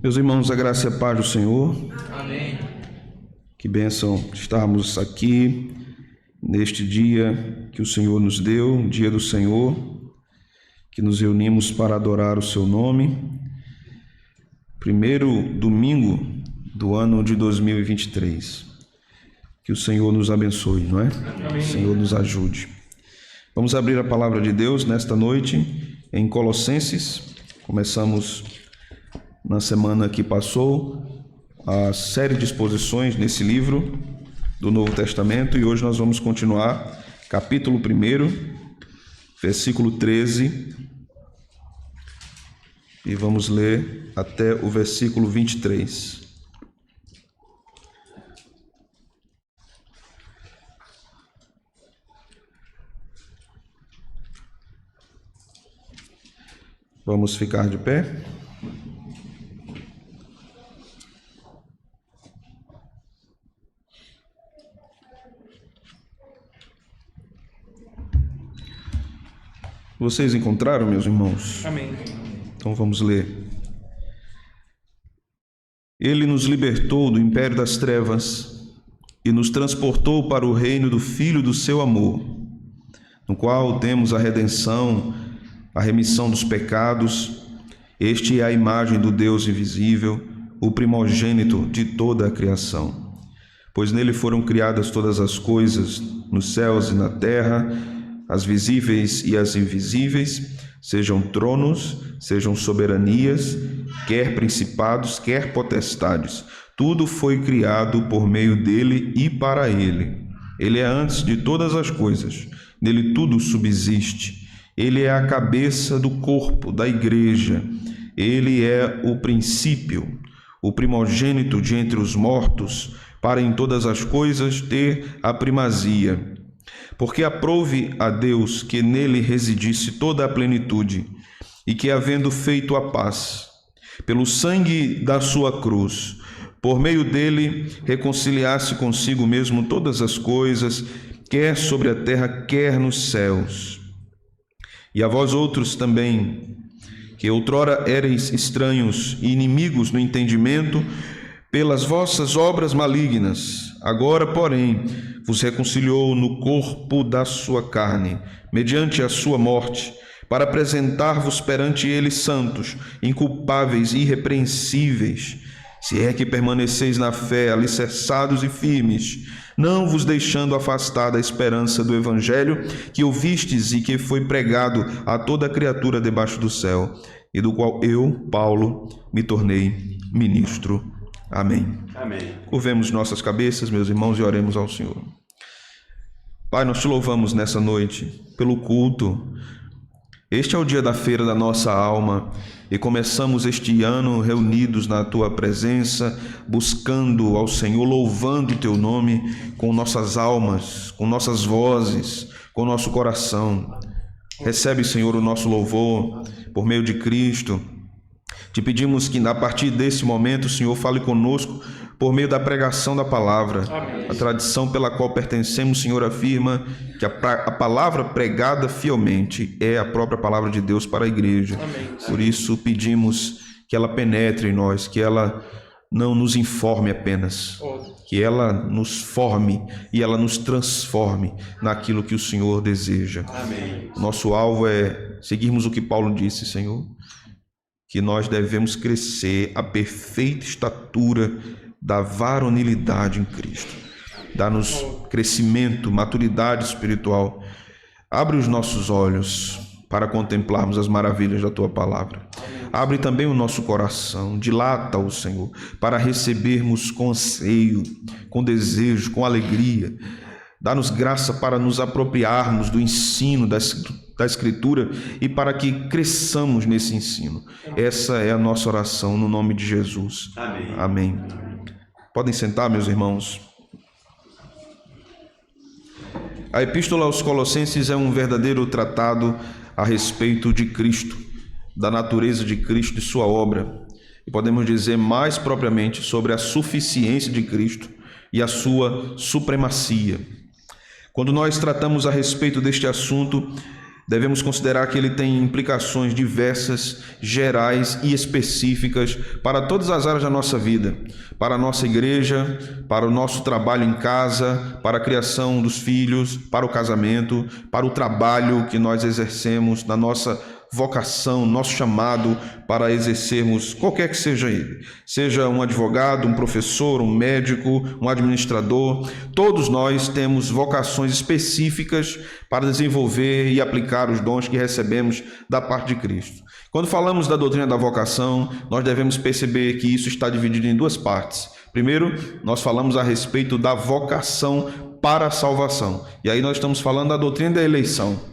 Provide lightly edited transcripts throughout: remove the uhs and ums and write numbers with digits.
Meus irmãos, a graça e a paz do Senhor. Amém. Que bênção estarmos aqui neste dia que o Senhor nos deu, um dia do Senhor, que nos reunimos para adorar o seu nome. Primeiro domingo do ano de 2023. Que o Senhor nos abençoe, não é? Amém. O Senhor nos ajude. Vamos abrir a palavra de Deus nesta noite em Colossenses. Começamos na semana que passou a série de exposições nesse livro do Novo Testamento e hoje nós vamos continuar capítulo 1, versículo 13, e vamos ler até o versículo 23. Vamos ficar de pé. Vocês encontraram, meus irmãos? Amém. Então vamos ler. Ele nos libertou do império das trevas e nos transportou para o reino do Filho do seu amor, no qual temos a redenção, a remissão dos pecados. Este é a imagem do Deus invisível, o primogênito de toda a criação. Pois nele foram criadas todas as coisas, nos céus e na terra, as visíveis e as invisíveis, sejam tronos, sejam soberanias, quer principados, quer potestades. Tudo foi criado por meio dele e para ele. Ele é antes de todas as coisas, nele tudo subsiste. Ele é a cabeça do corpo, da igreja. Ele é o princípio, o primogênito de entre os mortos, para em todas as coisas ter a primazia. Porque aprouve a Deus que nele residisse toda a plenitude, e que, havendo feito a paz, pelo sangue da sua cruz, por meio dele reconciliasse consigo mesmo todas as coisas, quer sobre a terra, quer nos céus. E a vós outros também, que outrora éreis estranhos e inimigos no entendimento, pelas vossas obras malignas, agora, porém, vos reconciliou no corpo da sua carne, mediante a sua morte, para apresentar-vos perante ele santos, inculpáveis e irrepreensíveis, se é que permaneceis na fé, alicerçados e firmes, não vos deixando afastar da esperança do evangelho que ouvistes e que foi pregado a toda criatura debaixo do céu, e do qual eu, Paulo, me tornei ministro. Amém. Amém. Curvemos nossas cabeças, meus irmãos, e oremos ao Senhor. Pai, nós te louvamos nessa noite pelo culto. Este é o dia da feira da nossa alma e começamos este ano reunidos na tua presença, buscando ao Senhor, louvando o teu nome com nossas almas, com nossas vozes, com nosso coração. Recebe, Senhor, o nosso louvor por meio de Cristo. Te pedimos que, a partir desse momento, o Senhor fale conosco por meio da pregação da palavra. Amém. A tradição pela qual pertencemos, o Senhor afirma que a palavra pregada fielmente é a própria palavra de Deus para a igreja. Amém. Por isso, pedimos que ela penetre em nós, que ela não nos informe apenas, que ela nos forme e ela nos transforme naquilo que o Senhor deseja. Amém. Nosso alvo é seguirmos o que Paulo disse, Senhor, que nós devemos crescer à perfeita estatura da varonilidade em Cristo. Dá-nos crescimento, maturidade espiritual. Abre os nossos olhos para contemplarmos as maravilhas da Tua palavra. Abre também o nosso coração, dilata-o, Senhor, para recebermos com anseio, com desejo, com alegria. Dá-nos graça para nos apropriarmos do ensino da Escritura e para que cresçamos nesse ensino. Essa é a nossa oração no nome de Jesus. Amém. Amém. Podem sentar, meus irmãos. A Epístola aos Colossenses é um verdadeiro tratado a respeito de Cristo, da natureza de Cristo e sua obra. E podemos dizer mais propriamente sobre a suficiência de Cristo e a sua supremacia. Quando nós tratamos a respeito deste assunto, devemos considerar que ele tem implicações diversas, gerais e específicas para todas as áreas da nossa vida, para a nossa igreja, para o nosso trabalho em casa, para a criação dos filhos, para o casamento, para o trabalho que nós exercemos, na nossa vocação, nosso chamado para exercermos qualquer que seja ele, seja um advogado, um professor, um médico, um administrador. Todos nós temos vocações específicas para desenvolver e aplicar os dons que recebemos da parte de Cristo. Quando falamos da doutrina da vocação, nós devemos perceber que isso está dividido em duas partes. Primeiro, nós falamos a respeito da vocação para a salvação, e aí nós estamos falando da doutrina da eleição.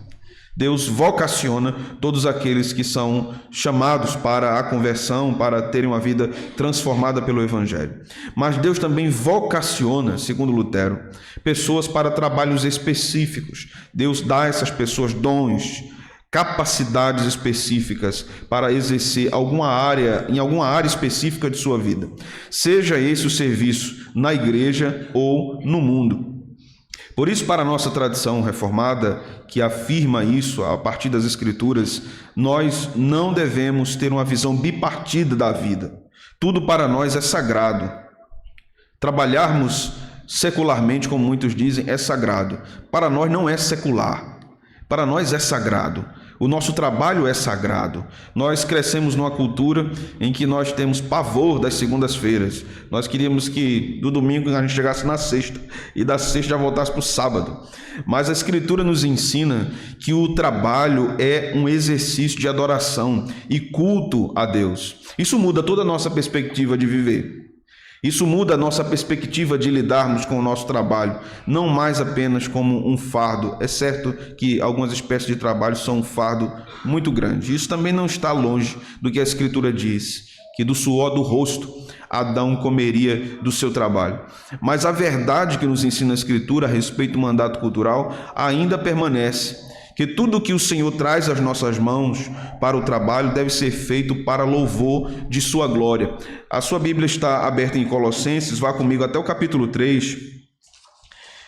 Deus vocaciona todos aqueles que são chamados para a conversão, para terem uma vida transformada pelo Evangelho. Mas Deus também vocaciona, segundo Lutero, pessoas para trabalhos específicos. Deus dá a essas pessoas dons, capacidades específicas para exercer em alguma área específica de sua vida. Seja esse o serviço na igreja ou no mundo. Por isso, para a nossa tradição reformada, que afirma isso a partir das Escrituras, nós não devemos ter uma visão bipartida da vida. Tudo para nós é sagrado. Trabalharmos secularmente, como muitos dizem, é sagrado. Para nós não é secular. Para nós é sagrado. O nosso trabalho é sagrado. Nós crescemos numa cultura em que nós temos pavor das segundas-feiras. Nós queríamos que do domingo a gente chegasse na sexta e da sexta já voltasse para o sábado. Mas a Escritura nos ensina que o trabalho é um exercício de adoração e culto a Deus. Isso muda toda a nossa perspectiva de viver. Isso muda a nossa perspectiva de lidarmos com o nosso trabalho, não mais apenas como um fardo. É certo que algumas espécies de trabalho são um fardo muito grande. Isso também não está longe do que a Escritura diz, que do suor do rosto Adão comeria do seu trabalho. Mas a verdade que nos ensina a Escritura a respeito do mandato cultural ainda permanece, que tudo que o Senhor traz às nossas mãos para o trabalho deve ser feito para louvor de sua glória. A sua Bíblia está aberta em Colossenses, vá comigo até o capítulo 3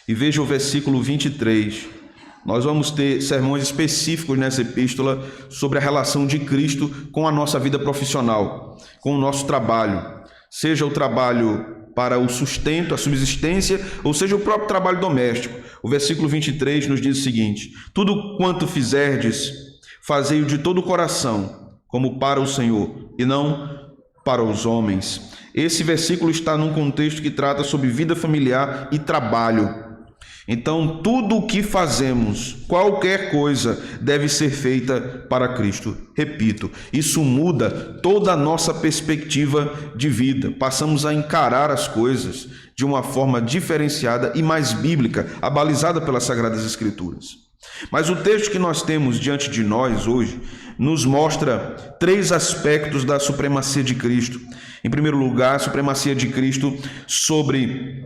e veja o versículo 23. Nós vamos ter sermões específicos nessa epístola sobre a relação de Cristo com a nossa vida profissional, com o nosso trabalho, seja o trabalho para o sustento, a subsistência, ou seja, o próprio trabalho doméstico. O versículo 23 nos diz o seguinte: tudo quanto fizerdes, fazei-o de todo o coração, como para o Senhor, e não para os homens. Esse versículo está num contexto que trata sobre vida familiar e trabalho. Então, tudo o que fazemos, qualquer coisa, deve ser feita para Cristo. Repito, isso muda toda a nossa perspectiva de vida. Passamos a encarar as coisas de uma forma diferenciada e mais bíblica, abalizada pelas Sagradas Escrituras. Mas o texto que nós temos diante de nós hoje nos mostra três aspectos da supremacia de Cristo. Em primeiro lugar, a supremacia de Cristo sobre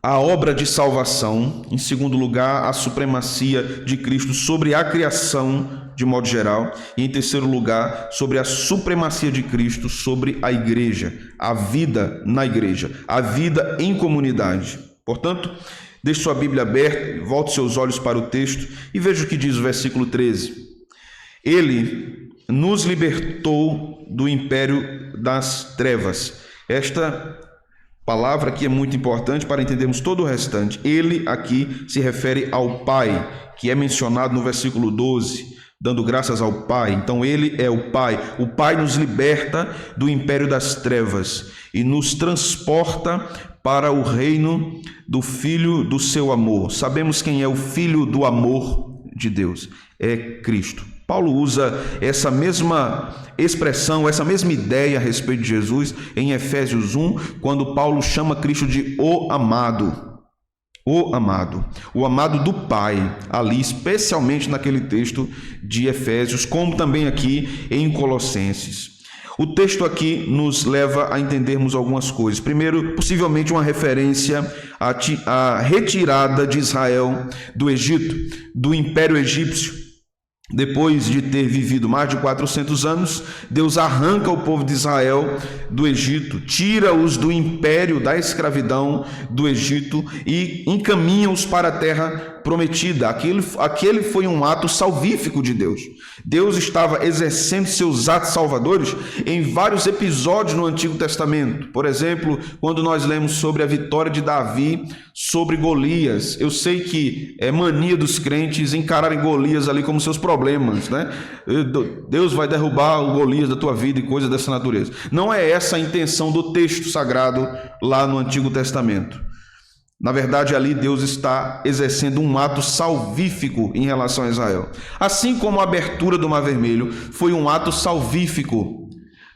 a obra de salvação. Em segundo lugar, a supremacia de Cristo sobre a criação de modo geral. E em terceiro lugar, sobre a supremacia de Cristo sobre a igreja, a vida na igreja, a vida em comunidade. Portanto, deixe sua Bíblia aberta, volte seus olhos para o texto e veja o que diz o versículo 13. Ele nos libertou do império das trevas. Esta palavra aqui é muito importante para entendermos todo o restante. Ele aqui se refere ao Pai, que é mencionado no versículo 12, dando graças ao Pai. Então ele é o Pai. O Pai nos liberta do império das trevas e nos transporta para o reino do Filho do seu amor. Sabemos quem é o Filho do amor de Deus. É Cristo. Paulo usa essa mesma expressão, essa mesma ideia a respeito de Jesus em Efésios 1, quando Paulo chama Cristo de o amado. O amado do Pai, ali, especialmente naquele texto de Efésios, como também aqui em Colossenses. O texto aqui nos leva a entendermos algumas coisas. Primeiro, possivelmente uma referência à retirada de Israel do Egito, do Império Egípcio. Depois de ter vivido mais de 400 anos, Deus arranca o povo de Israel do Egito, tira-os do império da escravidão do Egito e encaminha-os para a terra prometida. Aquele foi um ato salvífico de Deus. Deus estava exercendo seus atos salvadores em vários episódios no Antigo Testamento. Por exemplo, quando nós lemos sobre a vitória de Davi sobre Golias. Eu sei que é mania dos crentes encararem Golias ali como seus problemas, né? Deus vai derrubar o Golias da tua vida e coisas dessa natureza. Não é essa a intenção do texto sagrado lá no Antigo Testamento. Na verdade, ali Deus está exercendo um ato salvífico em relação a Israel. Assim como a abertura do Mar Vermelho foi um ato salvífico,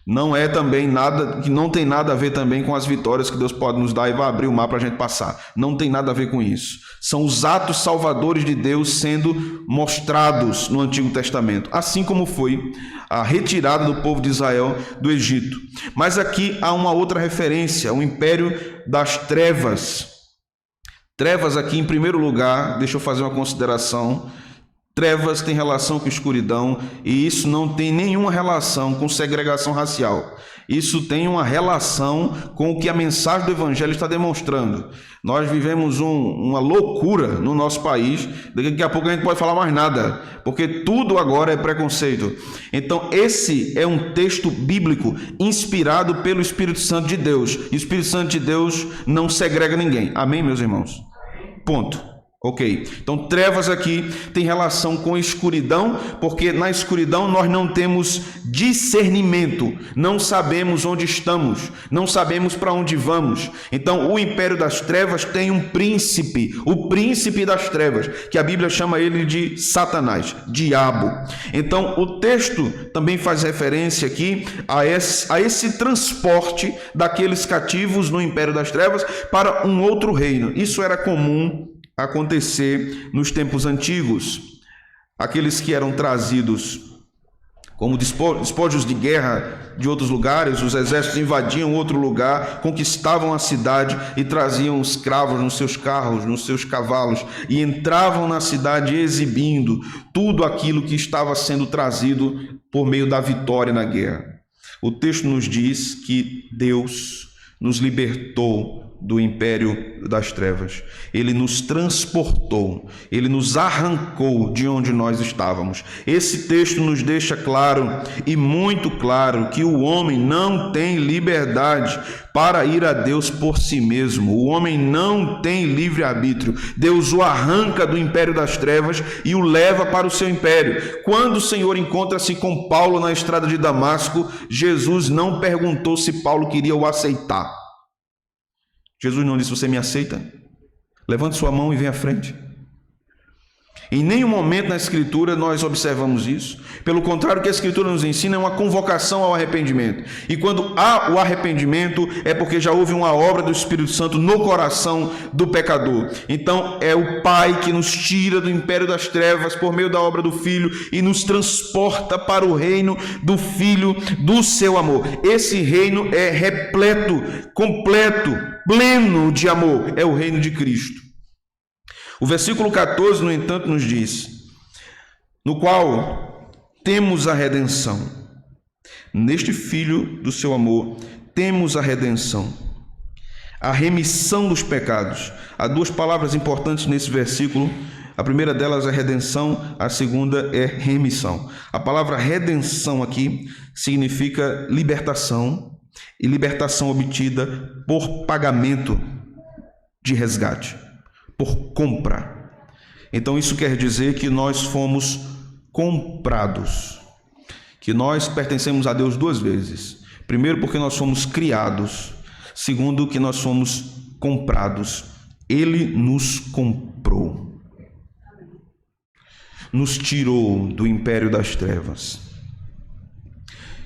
não é também nada, que não tem nada a ver também com as vitórias que Deus pode nos dar e vai abrir o mar para a gente passar. Não tem nada a ver com isso. São os atos salvadores de Deus sendo mostrados no Antigo Testamento, assim como foi a retirada do povo de Israel do Egito. Mas aqui há uma outra referência, o império das trevas. Trevas aqui, em primeiro lugar, deixa eu fazer uma consideração. Trevas tem relação com escuridão e isso não tem nenhuma relação com segregação racial. Isso tem uma relação com o que a mensagem do Evangelho está demonstrando. Nós vivemos uma loucura no nosso país, daqui a pouco a gente pode falar mais nada, porque tudo agora é preconceito. Então esse é um texto bíblico inspirado pelo Espírito Santo de Deus. E o Espírito Santo de Deus não segrega ninguém. Amém, meus irmãos? Ponto. Ok, então trevas aqui tem relação com escuridão, porque na escuridão nós não temos discernimento, não sabemos onde estamos, não sabemos para onde vamos. Então o império das trevas tem um príncipe, o príncipe das trevas, que a Bíblia chama ele de Satanás, diabo. Então o texto também faz referência aqui a esse transporte daqueles cativos no império das trevas para um outro reino. Isso era comum acontecer nos tempos antigos. Aqueles que eram trazidos como despojos de guerra de outros lugares, os exércitos invadiam outro lugar, conquistavam a cidade e traziam os escravos nos seus carros, nos seus cavalos, e entravam na cidade exibindo tudo aquilo que estava sendo trazido por meio da vitória na guerra. O texto nos diz que Deus nos libertou do império das trevas. Ele nos transportou, ele nos arrancou de onde nós estávamos. Esse texto nos deixa claro e muito claro que o homem não tem liberdade para ir a Deus por si mesmo. O homem não tem livre-arbítrio. Deus o arranca do império das trevas e o leva para o seu império. Quando o Senhor encontra-se com Paulo na estrada de Damasco, Jesus não perguntou se Paulo queria o aceitar. Jesus não disse: você me aceita? Levante sua mão e venha à frente. Em nenhum momento na Escritura nós observamos isso. Pelo contrário, o que a Escritura nos ensina é uma convocação ao arrependimento. E quando há o arrependimento, é porque já houve uma obra do Espírito Santo no coração do pecador. Então é o Pai que nos tira do império das trevas por meio da obra do Filho e nos transporta para o reino do Filho do seu amor. Esse reino é repleto, completo, pleno de amor. É o reino de Cristo. O versículo 14, no entanto, nos diz: no qual temos a redenção. Neste Filho do seu amor, temos a redenção, a remissão dos pecados. Há duas palavras importantes nesse versículo. A primeira delas é redenção, a segunda é remissão. A palavra redenção aqui significa libertação, e libertação obtida por pagamento de resgate, por compra. Então isso quer dizer que nós fomos comprados, que nós pertencemos a Deus duas vezes. Primeiro, porque nós fomos criados. Segundo, que nós fomos comprados. Ele nos comprou, nos tirou do império das trevas.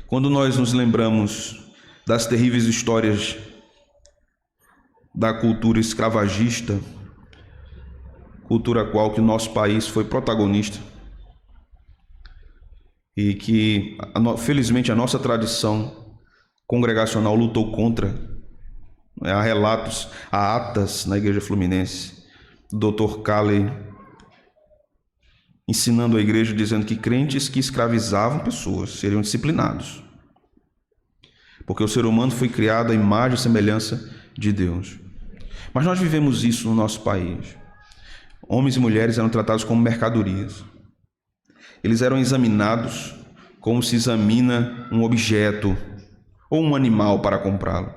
Quando nós nos lembramos das terríveis histórias da cultura escravagista, cultura a qual que o nosso país foi protagonista, e que felizmente a nossa tradição congregacional lutou contra. Há relatos, há atas na Igreja Fluminense, do Dr. Calley ensinando a igreja, dizendo que crentes que escravizavam pessoas seriam disciplinados, porque o ser humano foi criado à imagem e semelhança de Deus. Mas nós vivemos isso no nosso país, Homens e mulheres eram tratados como mercadorias. Eles eram examinados como se examina um objeto ou um animal para comprá-lo.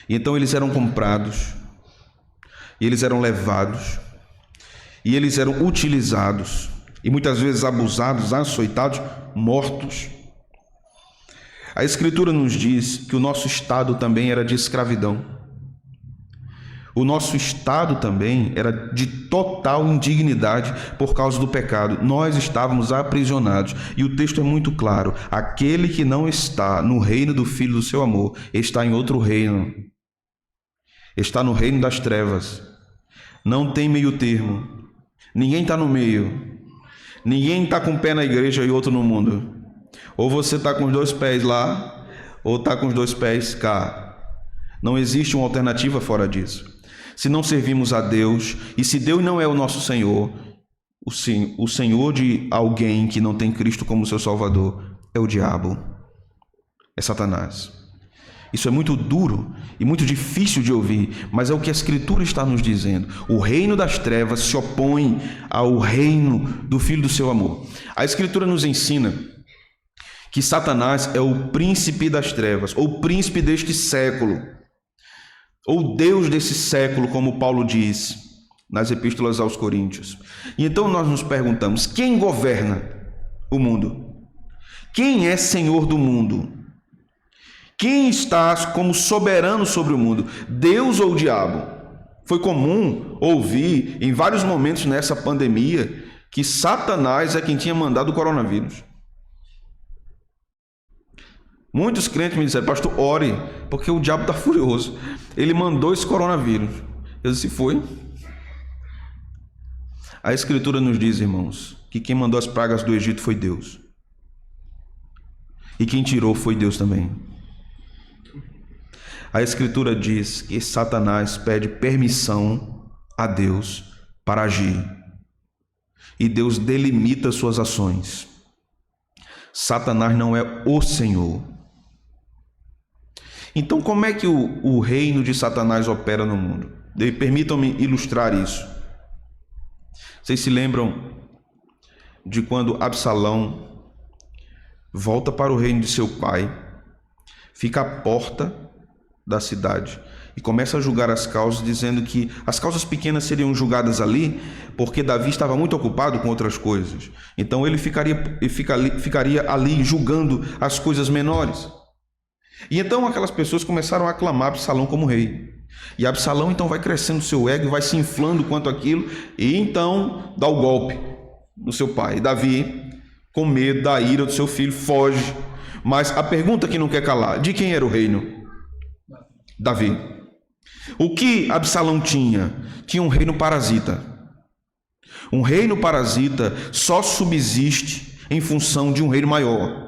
E então eles eram comprados, e eles eram levados, e eles eram utilizados, e muitas vezes abusados, açoitados, mortos. A Escritura nos diz que o nosso estado também era de escravidão. O nosso estado também era de total indignidade por causa do pecado. Nós estávamos aprisionados. E o texto é muito claro. Aquele que não está no reino do Filho do seu amor, está em outro reino. Está no reino das trevas. Não tem meio termo. Ninguém está no meio. Ninguém está com um pé na igreja e outro no mundo. Ou você está com os 2 pés lá, ou está com os 2 pés cá. Não existe uma alternativa fora disso. Se não servimos a Deus, e se Deus não é o nosso Senhor, o Senhor de alguém que não tem Cristo como seu Salvador é o diabo, é Satanás. Isso é muito duro e muito difícil de ouvir, mas é o que a Escritura está nos dizendo. O reino das trevas se opõe ao reino do Filho do seu amor. A Escritura nos ensina que Satanás é o príncipe das trevas, ou príncipe deste século, ou Deus desse século, como Paulo diz nas epístolas aos Coríntios. E então nós nos perguntamos, quem governa o mundo? Quem é Senhor do mundo? Quem está como soberano sobre o mundo? Deus ou o diabo? Foi comum ouvir em vários momentos nessa pandemia que Satanás é quem tinha mandado o coronavírus. Muitos crentes me disseram, pastor, ore, porque o diabo está furioso. Ele mandou esse coronavírus. Eu disse, foi. A Escritura nos diz, irmãos, que quem mandou as pragas do Egito foi Deus. E quem tirou foi Deus também. A Escritura diz que Satanás pede permissão a Deus para agir. E Deus delimita suas ações. Satanás não é o Senhor. Então, como é que o reino de Satanás opera no mundo? Permitam-me ilustrar isso. Vocês se lembram de quando Absalão volta para o reino de seu pai, fica à porta da cidade e começa a julgar as causas, dizendo que as causas pequenas seriam julgadas ali, porque Davi estava muito ocupado com outras coisas. Então ele ficaria ali julgando as coisas menores. E então aquelas pessoas começaram a aclamar Absalão como rei. E Absalão então vai crescendo seu ego, vai se inflando quanto aquilo, e então dá o golpe no seu pai. Davi, com medo da ira do seu filho, foge. Mas a pergunta que não quer calar, de quem era o reino? Davi. O que Absalão tinha? Tinha um reino parasita. Um reino parasita só subsiste em função de um reino maior.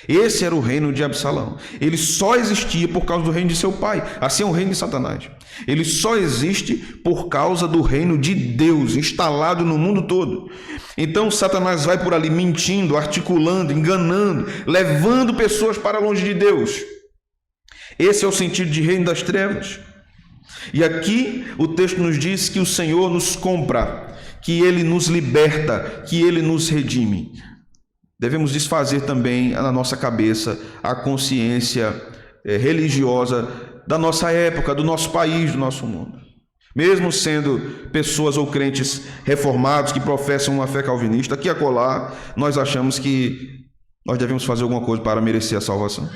Esse era o reino de Absalão. Ele só existia por causa do reino de seu pai. Assim é o reino de Satanás. Ele só existe por causa do reino de Deus, instalado no mundo todo. Então Satanás vai por ali mentindo, articulando, enganando, levando pessoas para longe de Deus. Esse é o sentido de reino das trevas. E aqui o texto nos diz que o Senhor nos compra, que Ele nos liberta, que Ele nos redime. Devemos desfazer também na nossa cabeça a consciência religiosa da nossa época, do nosso país, do nosso mundo. Mesmo sendo pessoas ou crentes reformados que professam uma fé calvinista, aqui e acolá, nós achamos que nós devemos fazer alguma coisa para merecer a salvação.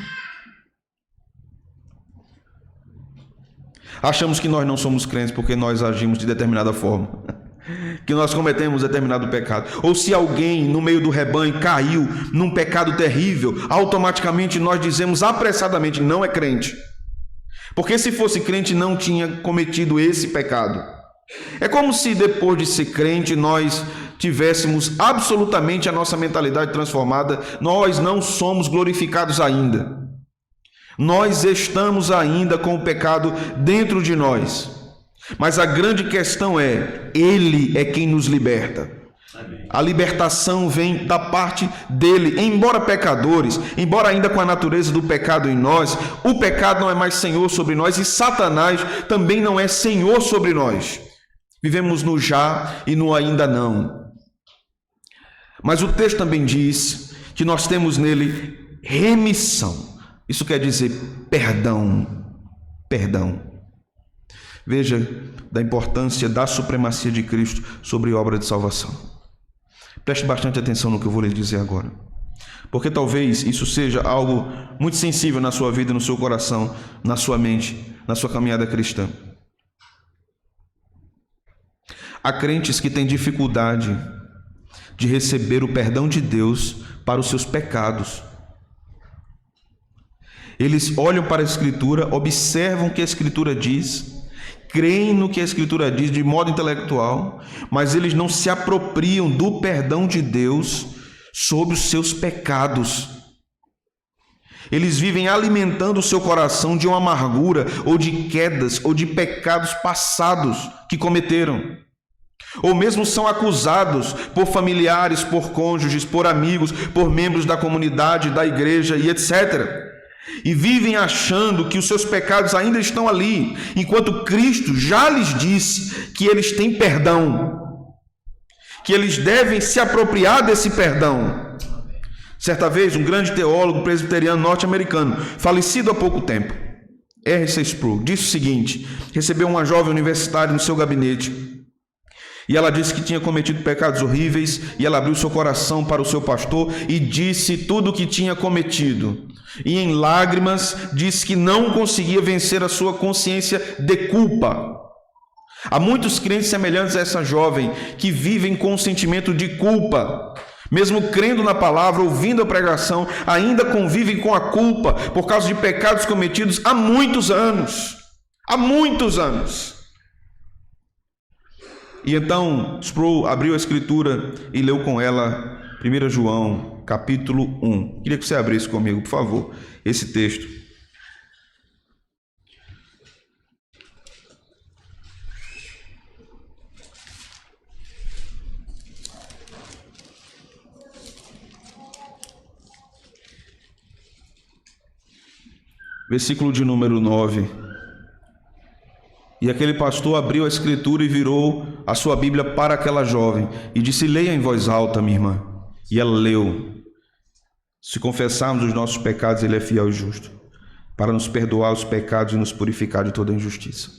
Achamos que nós não somos crentes porque nós agimos de determinada forma, que nós cometemos determinado pecado. Ou se alguém no meio do rebanho caiu num pecado terrível, automaticamente nós dizemos apressadamente, não é crente. Porque se fosse crente não tinha cometido esse pecado. É como se depois de ser crente nós tivéssemos absolutamente a nossa mentalidade transformada. Nós não somos glorificados ainda. Nós estamos ainda com o pecado dentro de nós. Mas a grande questão é, Ele é quem nos liberta. Amém. A libertação vem da parte dele. Embora pecadores, embora ainda com a natureza do pecado em nós, o pecado não é mais senhor sobre nós e Satanás também não é senhor sobre nós. Vivemos no já e no ainda não. Mas o texto também diz que nós temos nele remissão. Isso quer dizer perdão. Perdão. Veja da importância da supremacia de Cristo sobre a obra de salvação. Preste bastante atenção no que eu vou lhe dizer agora, porque talvez isso seja algo muito sensível na sua vida, no seu coração, na sua mente, na sua caminhada cristã. Há crentes que têm dificuldade de receber o perdão de Deus para os seus pecados. Eles olham para a Escritura, observam o que a Escritura diz, creem no que a Escritura diz de modo intelectual, mas eles não se apropriam do perdão de Deus sobre os seus pecados. Eles vivem alimentando o seu coração de uma amargura, ou de quedas, ou de pecados passados que cometeram. Ou mesmo são acusados por familiares, por cônjuges, por amigos, por membros da comunidade, da igreja e etc. E vivem achando que os seus pecados ainda estão ali, enquanto Cristo já lhes disse que eles têm perdão, que eles devem se apropriar desse perdão. Certa vez, um grande teólogo presbiteriano norte-americano, falecido há pouco tempo, R.C. Sproul, disse o seguinte: recebeu uma jovem universitária no seu gabinete, e ela disse que tinha cometido pecados horríveis, e ela abriu seu coração para o seu pastor e disse tudo o que tinha cometido. E em lágrimas disse que não conseguia vencer a sua consciência de culpa. Há muitos crentes semelhantes a essa jovem que vivem com um sentimento de culpa. Mesmo crendo na palavra, ouvindo a pregação, ainda convivem com a culpa por causa de pecados cometidos há muitos anos. Há muitos anos. E então Sproul abriu a Escritura e leu com ela 1 João, capítulo 1. Queria que você abrisse comigo, por favor, esse texto. Versículo de número 9. E aquele pastor abriu a Escritura e virou a sua Bíblia para aquela jovem e disse: leia em voz alta, minha irmã. E ela leu: se confessarmos os nossos pecados, Ele é fiel e justo, para nos perdoar os pecados e nos purificar de toda injustiça.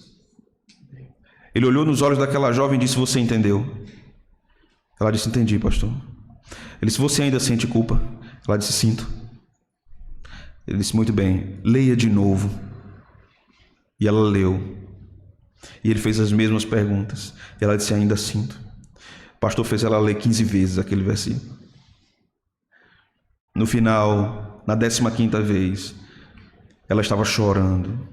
Ele olhou nos olhos daquela jovem e disse: você entendeu? Ela disse: entendi, pastor. Ele disse: você ainda sente culpa? Ela disse: sinto. Ele disse: muito bem, leia de novo. E ela leu. E ele fez as mesmas perguntas. E ela disse: ainda sinto. O pastor fez ela ler 15 vezes aquele versículo. No final, na 15ª vez, ela estava chorando,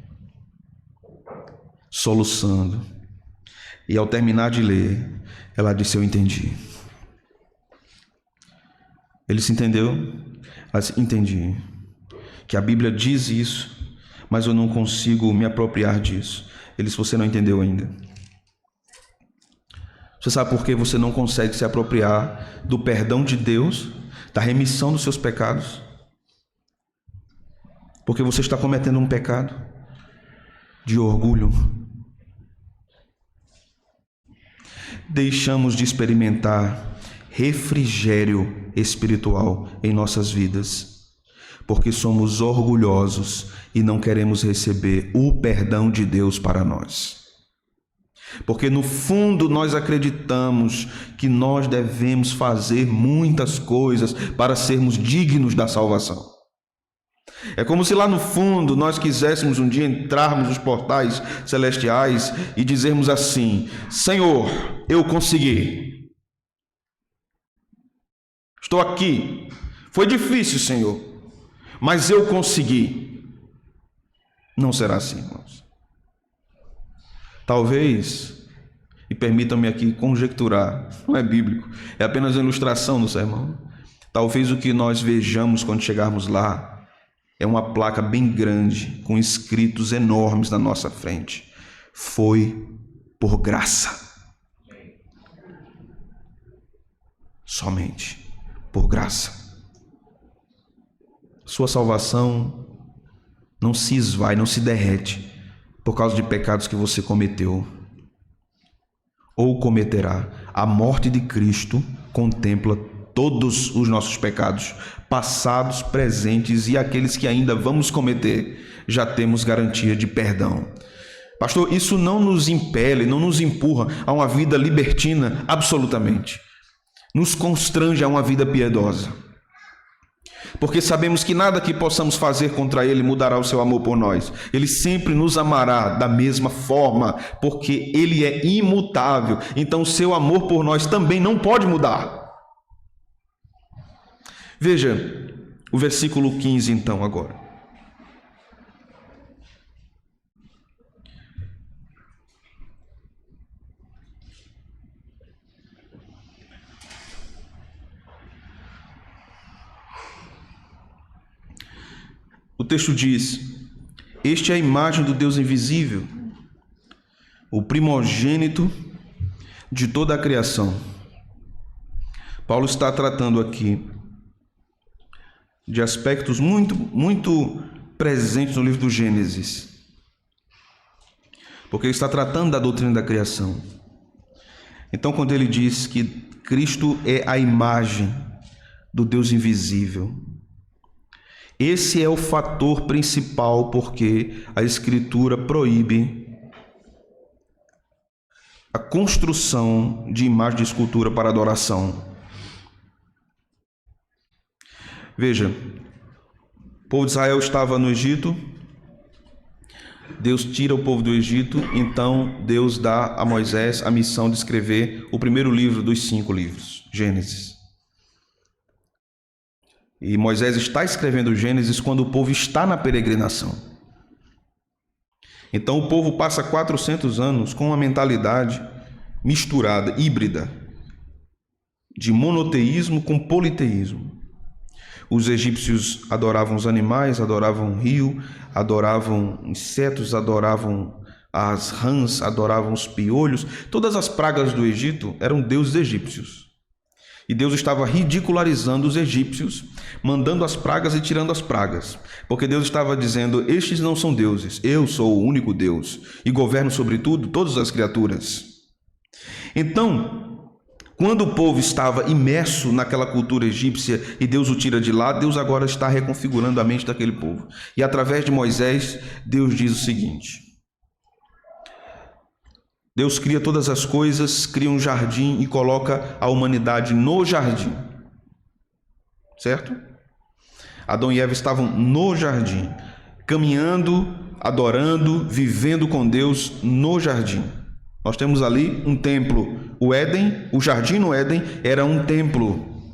soluçando. E ao terminar de ler, ela disse: eu entendi. Ele se entendeu? Ela disse: entendi. Que a Bíblia diz isso, mas eu não consigo me apropriar disso. Ele disse: você não entendeu ainda. Você sabe por que você não consegue se apropriar do perdão de Deus, da remissão dos seus pecados? Porque você está cometendo um pecado de orgulho. Deixamos de experimentar refrigério espiritual em nossas vidas, porque somos orgulhosos e não queremos receber o perdão de Deus para nós. Porque no fundo nós acreditamos que nós devemos fazer muitas coisas para sermos dignos da salvação. É como se lá no fundo nós quiséssemos um dia entrarmos nos portais celestiais e dizermos assim: Senhor, eu consegui. Estou aqui. Foi difícil, Senhor, mas eu consegui. Não será assim, irmãos. Talvez, e permitam-me aqui conjecturar, não é bíblico, é apenas uma ilustração no sermão. Talvez o que nós vejamos quando chegarmos lá é uma placa bem grande, com escritos enormes na nossa frente: foi por graça. Somente por graça. Sua salvação não se esvai, não se derrete por causa de pecados que você cometeu, ou cometerá. A morte de Cristo contempla todos os nossos pecados, passados, presentes e aqueles que ainda vamos cometer. Já temos garantia de perdão. Pastor, isso não nos impele, não nos empurra a uma vida libertina, absolutamente. Nos constrange a uma vida piedosa. Porque sabemos que nada que possamos fazer contra Ele mudará o seu amor por nós. Ele sempre nos amará da mesma forma, porque Ele é imutável. Então o seu amor por nós também não pode mudar. Veja o versículo 15 então agora. O texto diz: este é a imagem do Deus invisível, o primogênito de toda a criação. Paulo está tratando aqui de aspectos muito presentes no livro do Gênesis, porque ele está tratando da doutrina da criação. Então, quando ele diz que Cristo é a imagem do Deus invisível, esse é o fator principal porque a Escritura proíbe a construção de imagem de escultura para adoração. Veja, o povo de Israel estava no Egito, Deus tira o povo do Egito, então Deus dá a Moisés a missão de escrever o primeiro livro dos 5 livros, Gênesis. E Moisés está escrevendo Gênesis quando o povo está na peregrinação. Então o povo passa 400 anos com uma mentalidade misturada, híbrida, de monoteísmo com politeísmo. Os egípcios adoravam os animais, adoravam o rio, adoravam insetos, adoravam as rãs, adoravam os piolhos. Todas as pragas do Egito eram deuses egípcios. E Deus estava ridicularizando os egípcios, mandando as pragas e tirando as pragas. Porque Deus estava dizendo: estes não são deuses, eu sou o único Deus e governo sobre tudo, todas as criaturas. Então, quando o povo estava imerso naquela cultura egípcia e Deus o tira de lá, Deus agora está reconfigurando a mente daquele povo. E através de Moisés, Deus diz o seguinte: Deus cria todas as coisas, cria um jardim e coloca a humanidade no jardim. Certo? Adão e Eva estavam no jardim, caminhando, adorando, vivendo com Deus no jardim. Nós temos ali um templo. O Éden, o jardim no Éden, era um templo.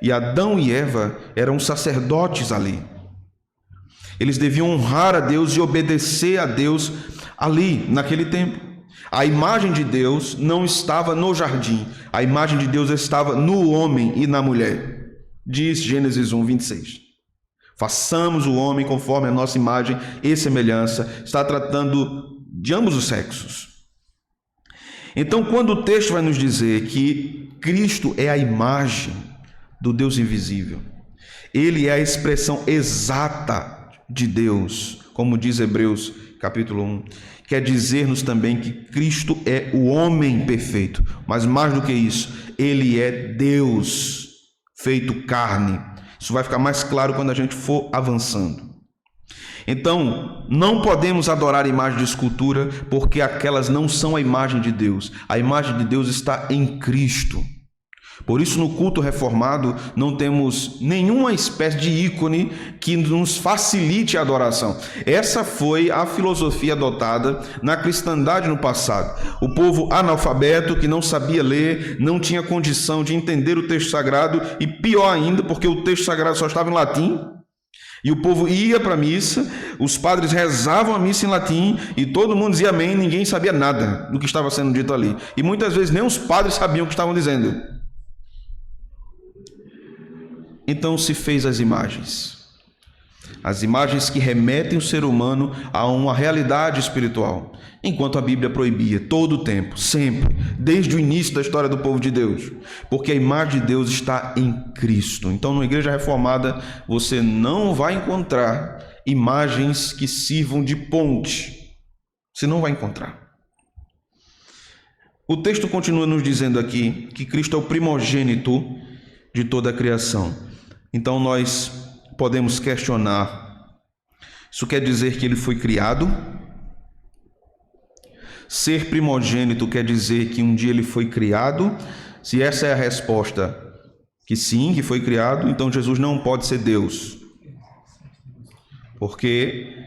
E Adão e Eva eram sacerdotes ali. Eles deviam honrar a Deus e obedecer a Deus ali, naquele templo. A imagem de Deus não estava no jardim. A imagem de Deus estava no homem e na mulher. Diz Gênesis 1, 26. Façamos o homem conforme a nossa imagem e semelhança. Está tratando de ambos os sexos. Então, quando o texto vai nos dizer que Cristo é a imagem do Deus invisível, Ele é a expressão exata de Deus, como diz Hebreus capítulo 1, quer dizer-nos também que Cristo é o homem perfeito, mas mais do que isso, Ele é Deus feito carne. Isso vai ficar mais claro quando a gente for avançando. Então, não podemos adorar imagem de escultura, porque aquelas não são a imagem de Deus. A imagem de Deus está em Cristo. Por isso, no culto reformado, não temos nenhuma espécie de ícone que nos facilite a adoração. Essa foi a filosofia adotada na cristandade no passado. O povo analfabeto, que não sabia ler, não tinha condição de entender o texto sagrado, e pior ainda, porque o texto sagrado só estava em latim, e o povo ia para a missa, os padres rezavam a missa em latim, e todo mundo dizia amém, ninguém sabia nada do que estava sendo dito ali. E muitas vezes nem os padres sabiam o que estavam dizendo. Então se fez as imagens que remetem o ser humano a uma realidade espiritual, enquanto a Bíblia proibia todo o tempo, sempre, desde o início da história do povo de Deus, porque a imagem de Deus está em Cristo. Então, na igreja reformada, você não vai encontrar imagens que sirvam de ponte, você não vai encontrar. O texto continua nos dizendo aqui que Cristo é o primogênito de toda a criação. Então nós podemos questionar: isso quer dizer que ele foi criado? Ser primogênito quer dizer que um dia ele foi criado? Se essa é a resposta, que sim, que foi criado, então Jesus não pode ser Deus, porque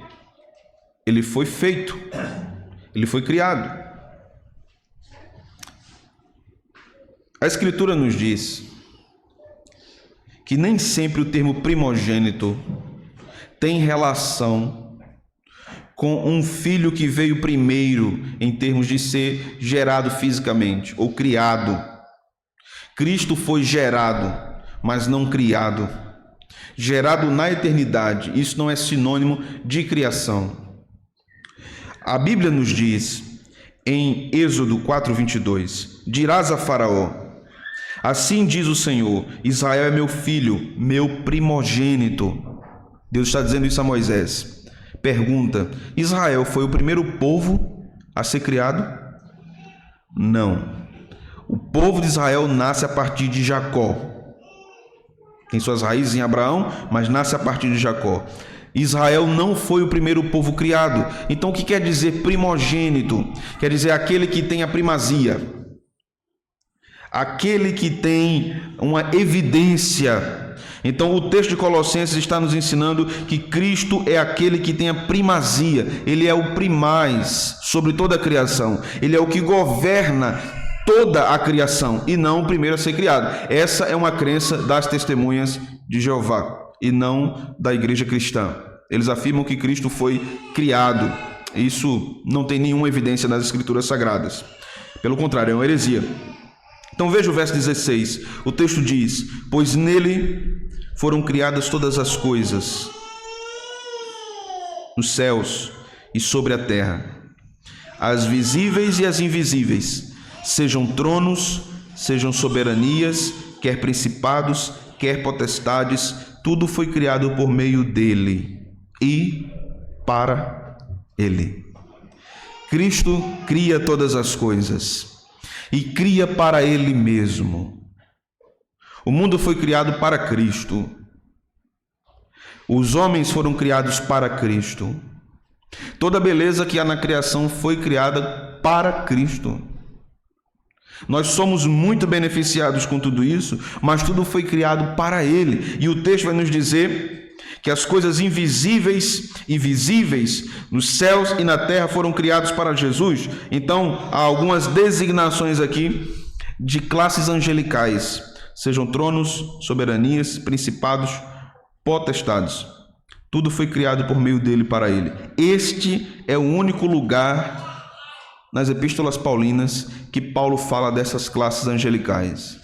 ele foi feito, ele foi criado. A Escritura nos diz que nem sempre o termo primogênito tem relação com um filho que veio primeiro em termos de ser gerado fisicamente ou criado. Cristo foi gerado, mas não criado. Gerado na eternidade, isso não é sinônimo de criação. A Bíblia nos diz em Êxodo 4:22, dirás a Faraó: assim diz o Senhor, Israel é meu filho, meu primogênito. Deus está dizendo isso a Moisés. Pergunta: Israel foi o primeiro povo a ser criado? Não. O povo de Israel nasce a partir de Jacó. Tem suas raízes em Abraão, mas nasce a partir de Jacó. Israel não foi o primeiro povo criado. Então o que quer dizer primogênito? Quer dizer aquele que tem a primazia, aquele que tem uma evidência. Então o texto de Colossenses está nos ensinando que Cristo é aquele que tem a primazia. Ele é o primaz sobre toda a criação. Ele é o que governa toda a criação e não o primeiro a ser criado. Essa é uma crença das testemunhas de Jeová e não da igreja cristã. Eles afirmam que Cristo foi criado. Isso não tem nenhuma evidência nas Escrituras Sagradas. Pelo contrário, é uma heresia. Então veja o verso 16. O texto diz: pois nele foram criadas todas as coisas, nos céus e sobre a terra, as visíveis e as invisíveis, sejam tronos, sejam soberanias, quer principados, quer potestades, tudo foi criado por meio dele e para ele. Cristo cria todas as coisas e cria para ele mesmo. O mundo foi criado para Cristo. Os homens foram criados para Cristo. Toda a beleza que há na criação foi criada para Cristo. Nós somos muito beneficiados com tudo isso, mas tudo foi criado para Ele. E o texto vai nos dizer que as coisas invisíveis e visíveis nos céus e na terra foram criados para Jesus. Então, há algumas designações aqui de classes angelicais, sejam tronos, soberanias, principados, potestades. Tudo foi criado por meio dele para ele. Este é o único lugar nas epístolas paulinas que Paulo fala dessas classes angelicais.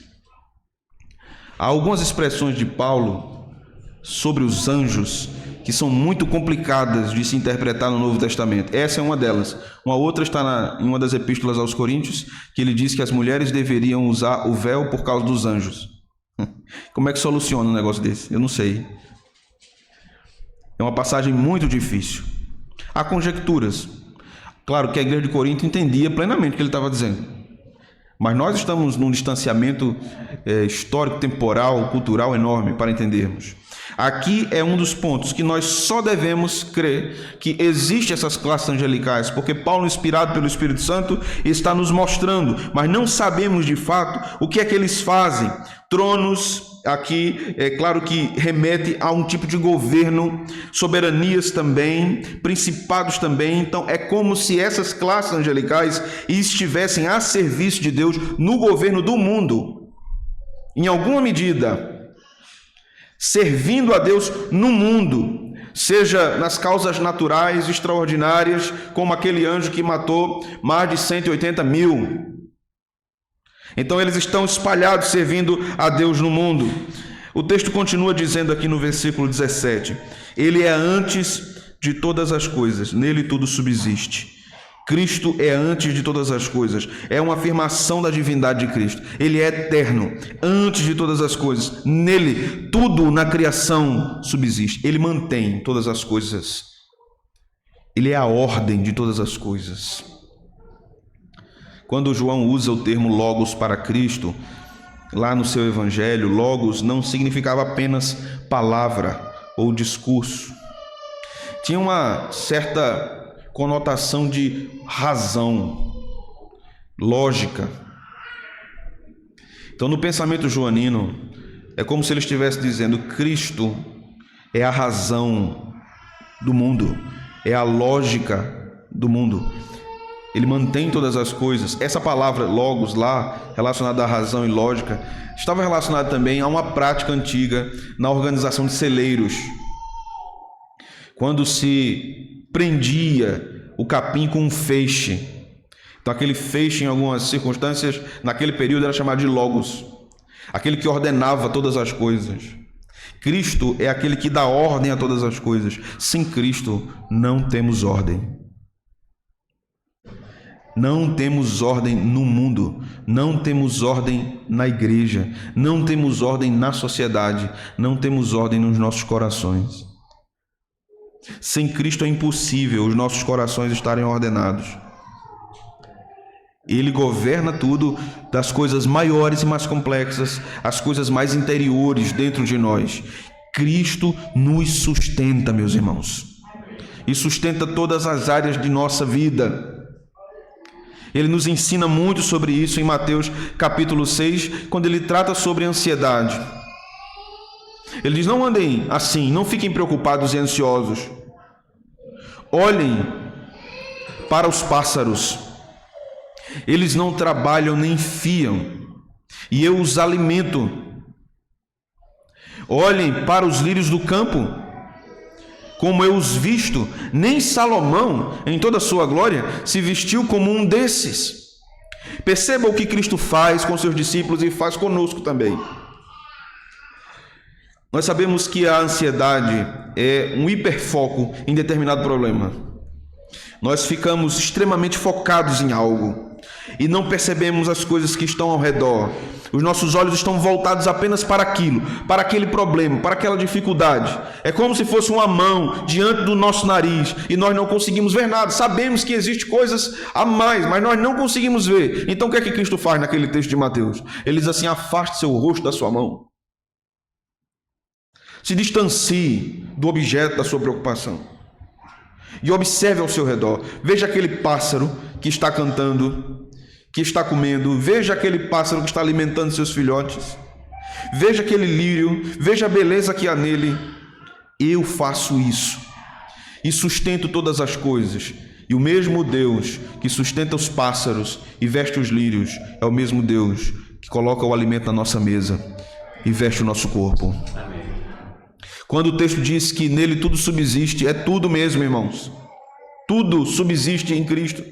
Há algumas expressões de Paulo sobre os anjos que são muito complicadas de se interpretar no Novo Testamento. Essa é uma delas. Uma outra está em uma das epístolas aos Coríntios, que ele diz que as mulheres deveriam usar o véu por causa dos anjos. Como é que soluciona um negócio desse? Eu não sei. É uma passagem muito difícil. Há conjecturas. Claro que a igreja de Corinto entendia plenamente o que ele estava dizendo. Mas nós estamos num distanciamento histórico, temporal, cultural enorme para entendermos. Aqui é um dos pontos que nós só devemos crer que existem essas classes angelicais, porque Paulo, inspirado pelo Espírito Santo, está nos mostrando, mas não sabemos de fato o que é que eles fazem. Tronos, aqui é claro que remete a um tipo de governo, soberanias também, principados também. Então é como se essas classes angelicais estivessem a serviço de Deus no governo do mundo, em alguma medida, servindo a Deus no mundo, seja nas causas naturais extraordinárias, como aquele anjo que matou mais de 180 mil. Então eles estão espalhados servindo a Deus no mundo. O texto continua dizendo aqui no versículo 17: ele é antes de todas as coisas, nele tudo subsiste. Cristo é antes de todas as coisas. É uma afirmação da divindade de Cristo. Ele é eterno, antes de todas as coisas. Nele, tudo na criação subsiste. Ele mantém todas as coisas. Ele é a ordem de todas as coisas. Quando João usa o termo logos para Cristo, lá no seu evangelho, logos não significava apenas palavra ou discurso. Tinha uma certa conotação de razão, lógica. Então, no pensamento joanino, é como se ele estivesse dizendo: Cristo é a razão do mundo, é a lógica do mundo. Ele mantém todas as coisas. Essa palavra logos lá, relacionada à razão e lógica, estava relacionada também a uma prática antiga na organização de celeiros. Quando se prendia o capim com um feixe. Então aquele feixe, em algumas circunstâncias, naquele período era chamado de logos. Aquele que ordenava todas as coisas. Cristo é aquele que dá ordem a todas as coisas. Sem Cristo não temos ordem. Não temos ordem no mundo, não temos ordem na igreja, não temos ordem na sociedade, não temos ordem nos nossos corações. Sem Cristo é impossível os nossos corações estarem ordenados. Ele governa tudo, das coisas maiores e mais complexas, as coisas mais interiores dentro de nós. Cristo nos sustenta, meus irmãos, e sustenta todas as áreas de nossa vida. Ele nos ensina muito sobre isso em Mateus capítulo 6, quando ele trata sobre ansiedade. Ele diz: não andem assim, não fiquem preocupados e ansiosos. Olhem para os pássaros. Eles não trabalham nem fiam, e eu os alimento. Olhem para os lírios do campo, como eu os visto. Nem Salomão, em toda a sua glória, se vestiu como um desses. Perceba o que Cristo faz com seus discípulos e faz conosco também. Nós sabemos que a ansiedade é um hiperfoco em determinado problema. Nós ficamos extremamente focados em algo e não percebemos as coisas que estão ao redor. Os nossos olhos estão voltados apenas para aquilo, para aquele problema, para aquela dificuldade. É como se fosse uma mão diante do nosso nariz e nós não conseguimos ver nada. Sabemos que existem coisas a mais, mas nós não conseguimos ver. Então o que é que Cristo faz naquele texto de Mateus? Ele diz assim: afaste seu rosto da sua mão. Se distancie do objeto da sua preocupação e observe ao seu redor. Veja aquele pássaro que está cantando, que está comendo. Veja aquele pássaro que está alimentando seus filhotes. Veja aquele lírio, veja a beleza que há nele. Eu faço isso e sustento todas as coisas. E o mesmo Deus que sustenta os pássaros e veste os lírios é o mesmo Deus que coloca o alimento na nossa mesa e veste o nosso corpo. Quando o texto diz que nele tudo subsiste, é tudo mesmo, irmãos. Tudo subsiste em Cristo.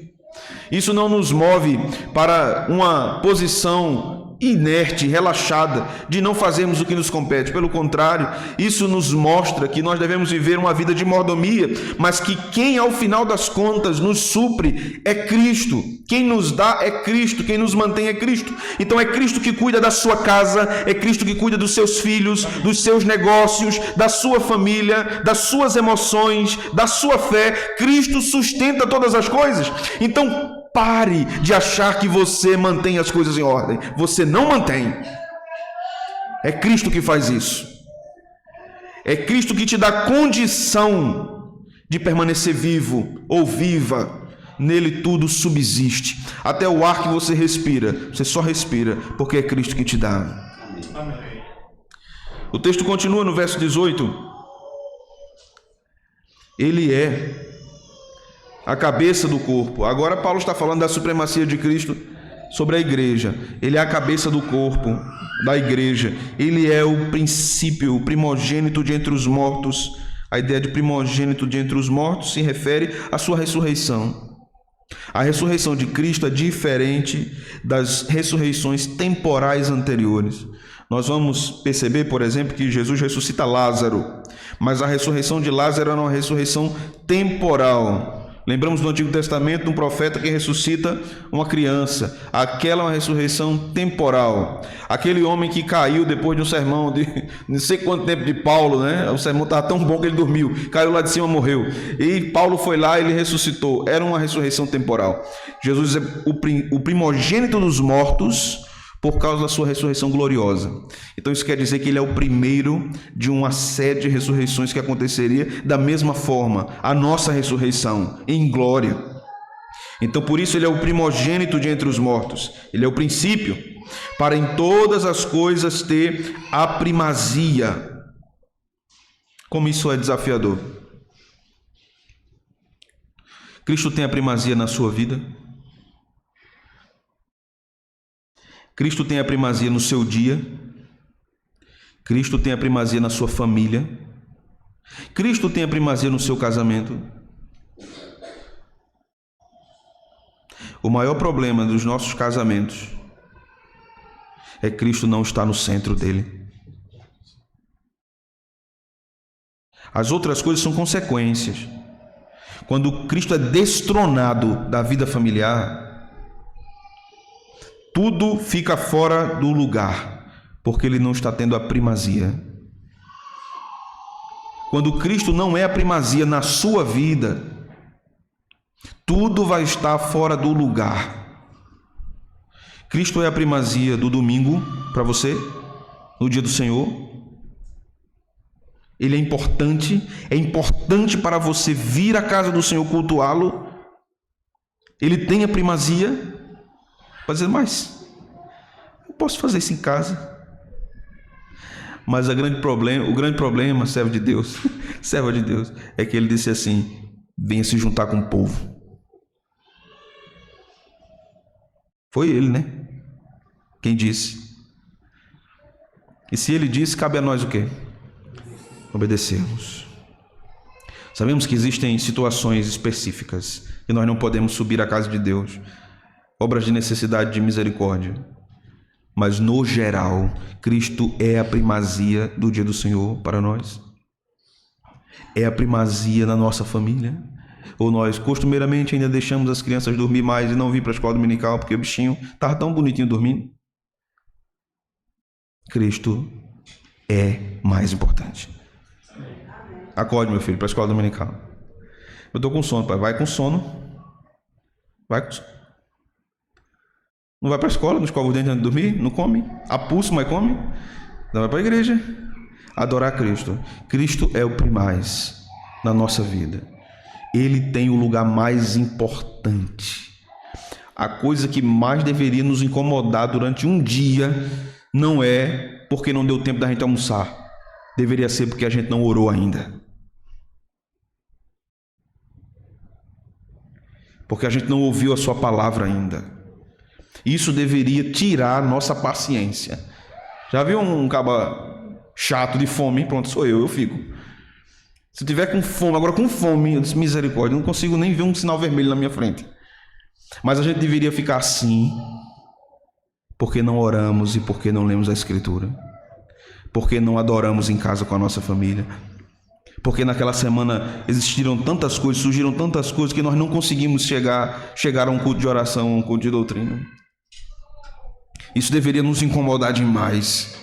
Isso não nos move para uma posição inerte, relaxada, de não fazermos o que nos compete. Pelo contrário, isso nos mostra que nós devemos viver uma vida de mordomia, mas que quem ao final das contas nos supre é Cristo. Quem nos dá é Cristo, quem nos mantém é Cristo. Então é Cristo que cuida da sua casa, é Cristo que cuida dos seus filhos, dos seus negócios, da sua família, das suas emoções, da sua fé. Cristo sustenta todas as coisas. Então pare de achar que você mantém as coisas em ordem. Você não mantém. É Cristo que faz isso. É Cristo que te dá condição de permanecer vivo ou viva. Nele tudo subsiste. Até o ar que você respira, você só respira porque é Cristo que te dá. Amém. O texto continua no verso 18. Ele é a cabeça do corpo. Agora Paulo está falando da supremacia de Cristo sobre a igreja. Ele é a cabeça do corpo, da igreja. Ele é o princípio, o primogênito de entre os mortos. A ideia de primogênito de entre os mortos se refere à sua ressurreição. A ressurreição de Cristo é diferente das ressurreições temporais anteriores. Nós vamos perceber, por exemplo, que Jesus ressuscita Lázaro, mas a ressurreição de Lázaro era uma ressurreição temporal. Lembramos do Antigo Testamento de um profeta que ressuscita uma criança. Aquela é uma ressurreição temporal. Aquele homem que caiu depois de um sermão de não sei quanto tempo de Paulo, né? O sermão estava tão bom que ele dormiu. Caiu lá de cima, morreu. E Paulo foi lá e ele ressuscitou. Era uma ressurreição temporal. Jesus é o primogênito dos mortos por causa da sua ressurreição gloriosa. Então isso quer dizer que ele é o primeiro de uma série de ressurreições que aconteceria da mesma forma, a nossa ressurreição em glória. Então por isso ele é o primogênito de entre os mortos, ele é o princípio, para em todas as coisas ter a primazia. Como isso é desafiador. Cristo tem a primazia na sua vida? Cristo tem a primazia no seu dia? Cristo tem a primazia na sua família? Cristo tem a primazia no seu casamento? O maior problema dos nossos casamentos é que Cristo não está no centro dele. As outras coisas são consequências. Quando Cristo é destronado da vida familiar, tudo fica fora do lugar, porque ele não está tendo a primazia. Quando Cristo não é a primazia na sua vida, tudo vai estar fora do lugar. Cristo é a primazia do domingo para você, no dia do Senhor. Ele é importante para você vir à casa do Senhor cultuá-lo. Ele tem a primazia. Pode dizer, mas eu posso fazer isso em casa. Mas o grande problema, servo de Deus, serva de Deus, é que ele disse assim: venha se juntar com o povo. Foi ele, né? Quem disse. E se ele disse, cabe a nós o quê? Obedecermos. Sabemos que existem situações específicas que nós não podemos subir à casa de Deus, obras de necessidade, de misericórdia, mas no geral, Cristo é a primazia do dia do Senhor para nós. É a primazia na nossa família. Ou nós costumeiramente ainda deixamos as crianças dormir mais e não vir para a escola dominical porque o bichinho estava tão bonitinho dormindo. Cristo é mais importante. Acorde, meu filho, para a escola dominical. Eu estou com sono, pai. Vai com sono. Vai com sono. Não vai para a escola, não escova o dente antes de dormir, não come, apulso, mas come. Não vai para a igreja. Adorar Cristo. Cristo é o primaz na nossa vida. Ele tem o lugar mais importante. A coisa que mais deveria nos incomodar durante um dia não é porque não deu tempo da gente almoçar. Deveria ser porque a gente não orou ainda. Porque a gente não ouviu a sua palavra ainda. Isso deveria tirar nossa paciência. Já viu um caba chato de fome? Pronto, sou eu fico. Se eu tiver com fome, agora com fome, eu disse, misericórdia, eu não consigo nem ver um sinal vermelho na minha frente. Mas a gente deveria ficar assim, porque não oramos e porque não lemos a Escritura. Porque não adoramos em casa com a nossa família. Porque naquela semana existiram tantas coisas, surgiram tantas coisas que nós não conseguimos chegar a um culto de oração, a um culto de doutrina. Isso deveria nos incomodar demais,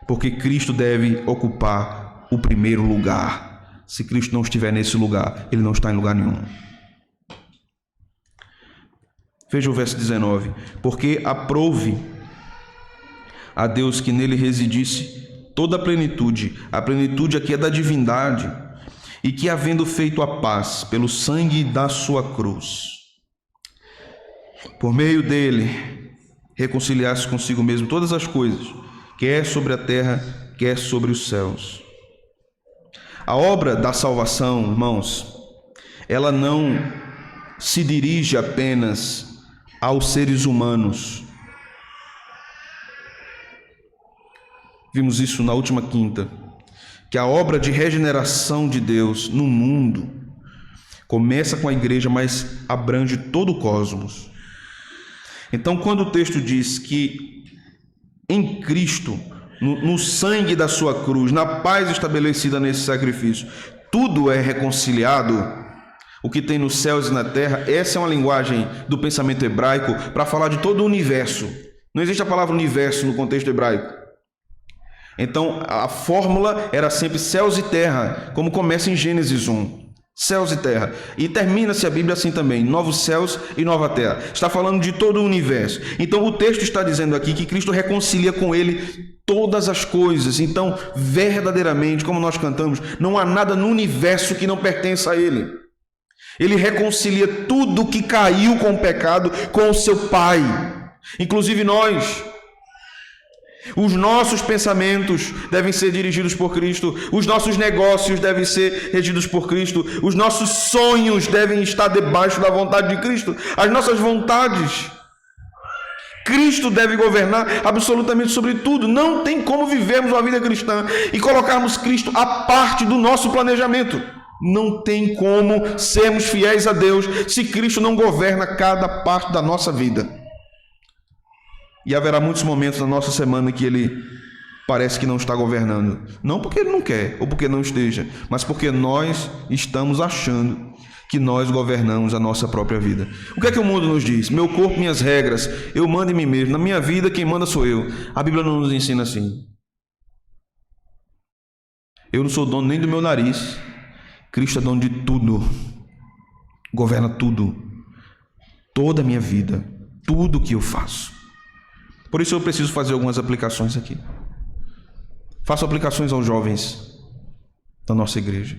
porque Cristo deve ocupar o primeiro lugar. Se Cristo não estiver nesse lugar, ele não está em lugar nenhum. Veja o verso 19. Porque aprouve a Deus que nele residisse toda a plenitude aqui é da divindade, e que havendo feito a paz pelo sangue da sua cruz, por meio dele reconciliasse consigo mesmo todas as coisas, quer sobre a terra, quer sobre os céus. A obra da salvação, irmãos, ela não se dirige apenas aos seres humanos. Vimos isso na última quinta, que a obra de regeneração de Deus no mundo começa com a igreja, mas abrange todo o cosmos. Então, quando o texto diz que em Cristo, no sangue da sua cruz, na paz estabelecida nesse sacrifício, tudo é reconciliado, o que tem nos céus e na terra. Essa é uma linguagem do pensamento hebraico para falar de todo o universo. Não existe a palavra universo no contexto hebraico. Então, a fórmula era sempre céus e terra, como começa em Gênesis 1. Céus e terra. E termina-se a Bíblia assim também, novos céus e nova terra. Está falando de todo o universo. Então o texto está dizendo aqui que Cristo reconcilia com ele todas as coisas. Então, verdadeiramente, como nós cantamos, não há nada no universo que não pertença a ele. Ele reconcilia tudo que caiu com o pecado com o seu Pai, inclusive nós. Os nossos pensamentos devem ser dirigidos por Cristo, os nossos negócios devem ser regidos por Cristo, os nossos sonhos devem estar debaixo da vontade de Cristo, as nossas vontades. Cristo deve governar absolutamente sobre tudo. Não tem como vivermos uma vida cristã e colocarmos Cristo à parte do nosso planejamento. Não tem como sermos fiéis a Deus se Cristo não governa cada parte da nossa vida. E haverá muitos momentos na nossa semana que ele parece que não está governando. Não porque ele não quer ou porque não esteja, mas porque nós estamos achando que nós governamos a nossa própria vida. O que é que o mundo nos diz? Meu corpo, minhas regras, eu mando em mim mesmo. Na minha vida quem manda sou eu. A Bíblia não nos ensina assim. Eu não sou dono nem do meu nariz. Cristo é dono de tudo. Governa tudo. Toda a minha vida. Tudo que eu faço. Por isso eu preciso fazer algumas aplicações aqui. Faço aplicações aos jovens da nossa igreja.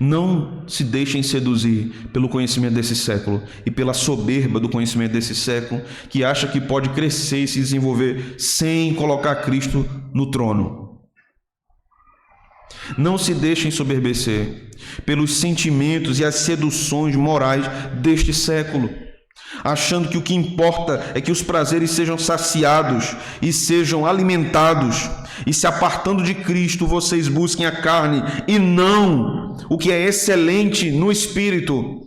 Não se deixem seduzir pelo conhecimento desse século e pela soberba do conhecimento desse século, que acha que pode crescer e se desenvolver sem colocar Cristo no trono. Não se deixem soberbecer pelos sentimentos e as seduções morais deste século, achando que o que importa é que os prazeres sejam saciados e sejam alimentados, e se apartando de Cristo vocês busquem a carne e não o que é excelente no Espírito.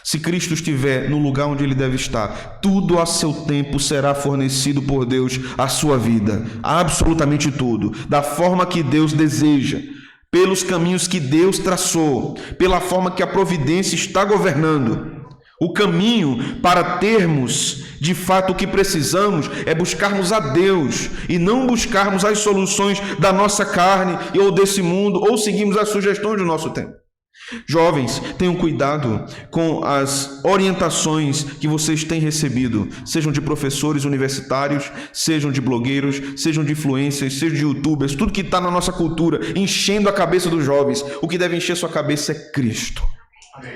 Se Cristo estiver no lugar onde ele deve estar, tudo a seu tempo será fornecido por Deus à sua vida, absolutamente tudo, da forma que Deus deseja, pelos caminhos que Deus traçou, pela forma que a providência está governando. O caminho para termos, de fato, o que precisamos é buscarmos a Deus e não buscarmos as soluções da nossa carne ou desse mundo, ou seguirmos as sugestões do nosso tempo. Jovens, tenham cuidado com as orientações que vocês têm recebido, sejam de professores universitários, sejam de blogueiros, sejam de influencers, sejam de youtubers, tudo que está na nossa cultura, enchendo a cabeça dos jovens. O que deve encher sua cabeça é Cristo. Amém.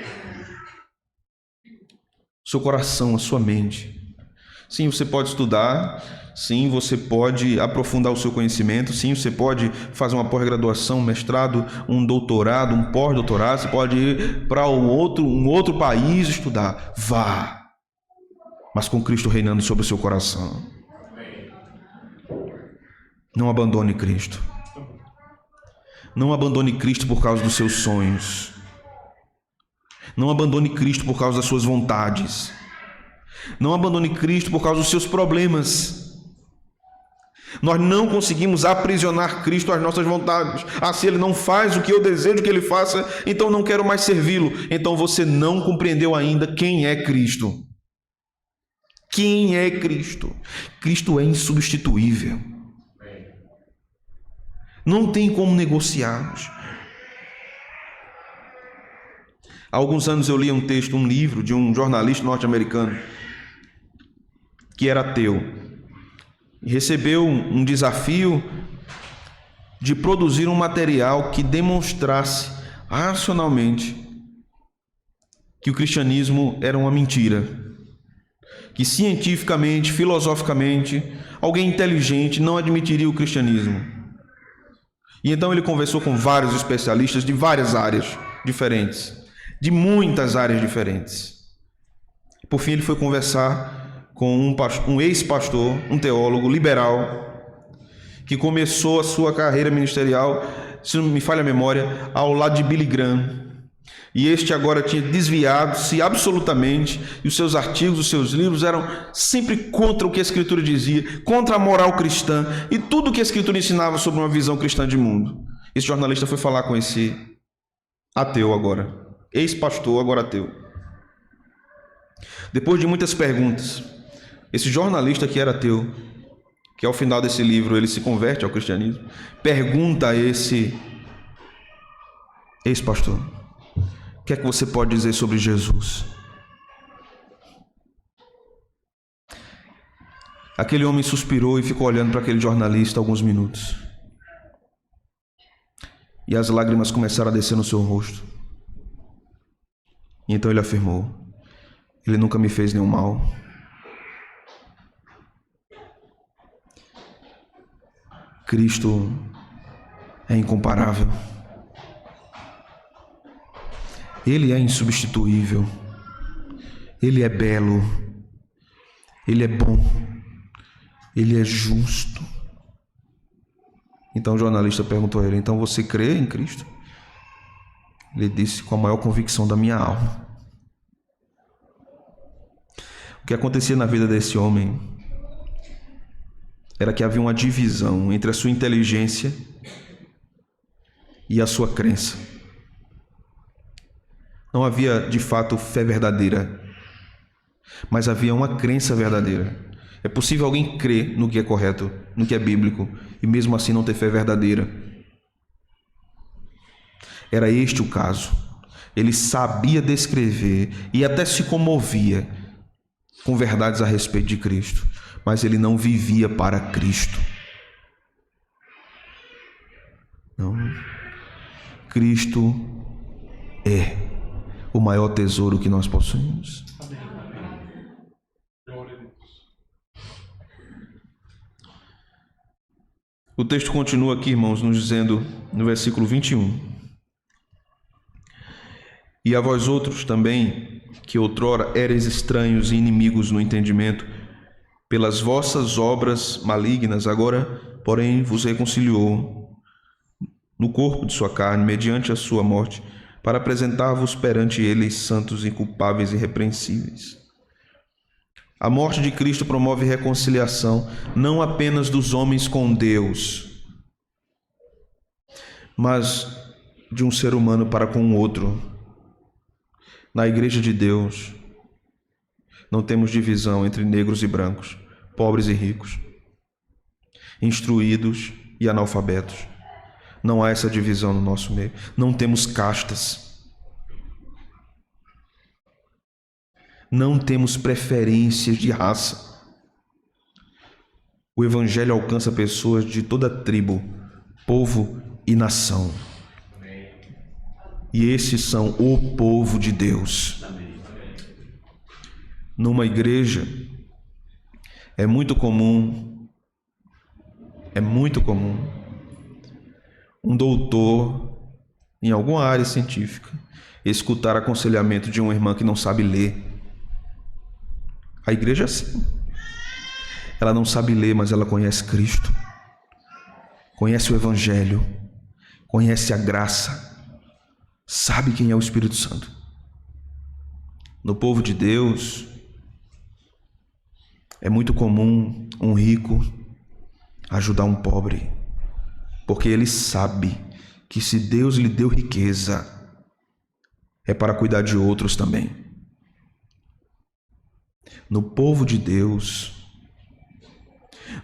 Seu coração, a sua mente. Sim, você pode estudar, sim, você pode aprofundar o seu conhecimento, sim, você pode fazer uma pós-graduação, um mestrado, um doutorado, um pós-doutorado, você pode ir para um outro país estudar. Vá, mas com Cristo reinando sobre o seu coração. Não abandone Cristo. Não abandone Cristo por causa dos seus sonhos. Não abandone Cristo por causa das suas vontades. Não abandone Cristo por causa dos seus problemas. Nós não conseguimos aprisionar Cristo às nossas vontades. Se Ele não faz o que eu desejo que Ele faça, então não quero mais servi-lo. Então você não compreendeu ainda quem é Cristo. Quem é Cristo? Cristo é insubstituível. Não tem como negociarmos. Há alguns anos eu li um livro de um jornalista norte-americano que era ateu e recebeu um desafio de produzir um material que demonstrasse racionalmente que o cristianismo era uma mentira, que cientificamente, filosoficamente, alguém inteligente não admitiria o cristianismo. E então ele conversou com vários especialistas de várias áreas diferentes, de muitas áreas diferentes. Por fim, ele foi conversar com um ex-pastor, um teólogo liberal, que começou a sua carreira ministerial, se não me falha a memória, ao lado de Billy Graham. E este agora tinha desviado-se absolutamente, e os seus artigos, os seus livros eram sempre contra o que a Escritura dizia, contra a moral cristã, e tudo o que a Escritura ensinava sobre uma visão cristã de mundo. Esse jornalista foi falar com esse ateu agora. ex-pastor, agora ateu. Depois de muitas perguntas, esse jornalista que era ateu, que ao final desse livro ele se converte ao cristianismo, pergunta a esse ex-pastor: o que é que você pode dizer sobre Jesus? Aquele homem suspirou e ficou olhando para aquele jornalista alguns minutos. E as lágrimas começaram a descer no seu rosto. E então ele afirmou: ele nunca me fez nenhum mal. Cristo é incomparável. Ele é insubstituível. Ele é belo. Ele é bom. Ele é justo. Então o jornalista perguntou a ele: então você crê em Cristo? Ele disse: com a maior convicção da minha alma. O que acontecia na vida desse homem era que havia uma divisão entre a sua inteligência e a sua crença. Não havia de fato fé verdadeira, mas havia uma crença verdadeira. É possível alguém crer no que é correto, no que é bíblico, e mesmo assim não ter fé verdadeira. Era este o caso. Ele sabia descrever e até se comovia com verdades a respeito de Cristo, mas ele não vivia para Cristo. Não. Cristo é o maior tesouro que nós possuímos. O texto continua aqui, irmãos, nos dizendo no versículo 21: e a vós outros também, que outrora eres estranhos e inimigos no entendimento, pelas vossas obras malignas, agora, porém, vos reconciliou no corpo de sua carne, mediante a sua morte, para apresentar-vos perante ele santos, inculpáveis e irrepreensíveis. A morte de Cristo promove reconciliação, não apenas dos homens com Deus, mas de um ser humano para com o outro. Na igreja de Deus, não temos divisão entre negros e brancos, pobres e ricos, instruídos e analfabetos. Não há essa divisão no nosso meio. Não temos castas. Não temos preferências de raça. O Evangelho alcança pessoas de toda tribo, povo e nação. E esses são o povo de Deus. Numa igreja, é muito comum um doutor em alguma área científica escutar aconselhamento de uma irmã que não sabe ler. A igreja é assim. Ela não sabe ler, mas ela conhece Cristo, conhece o Evangelho, conhece a graça, sabe quem é o Espírito Santo. No povo de Deus, é muito comum um rico ajudar um pobre, porque ele sabe que se Deus lhe deu riqueza, é para cuidar de outros também. No povo de Deus,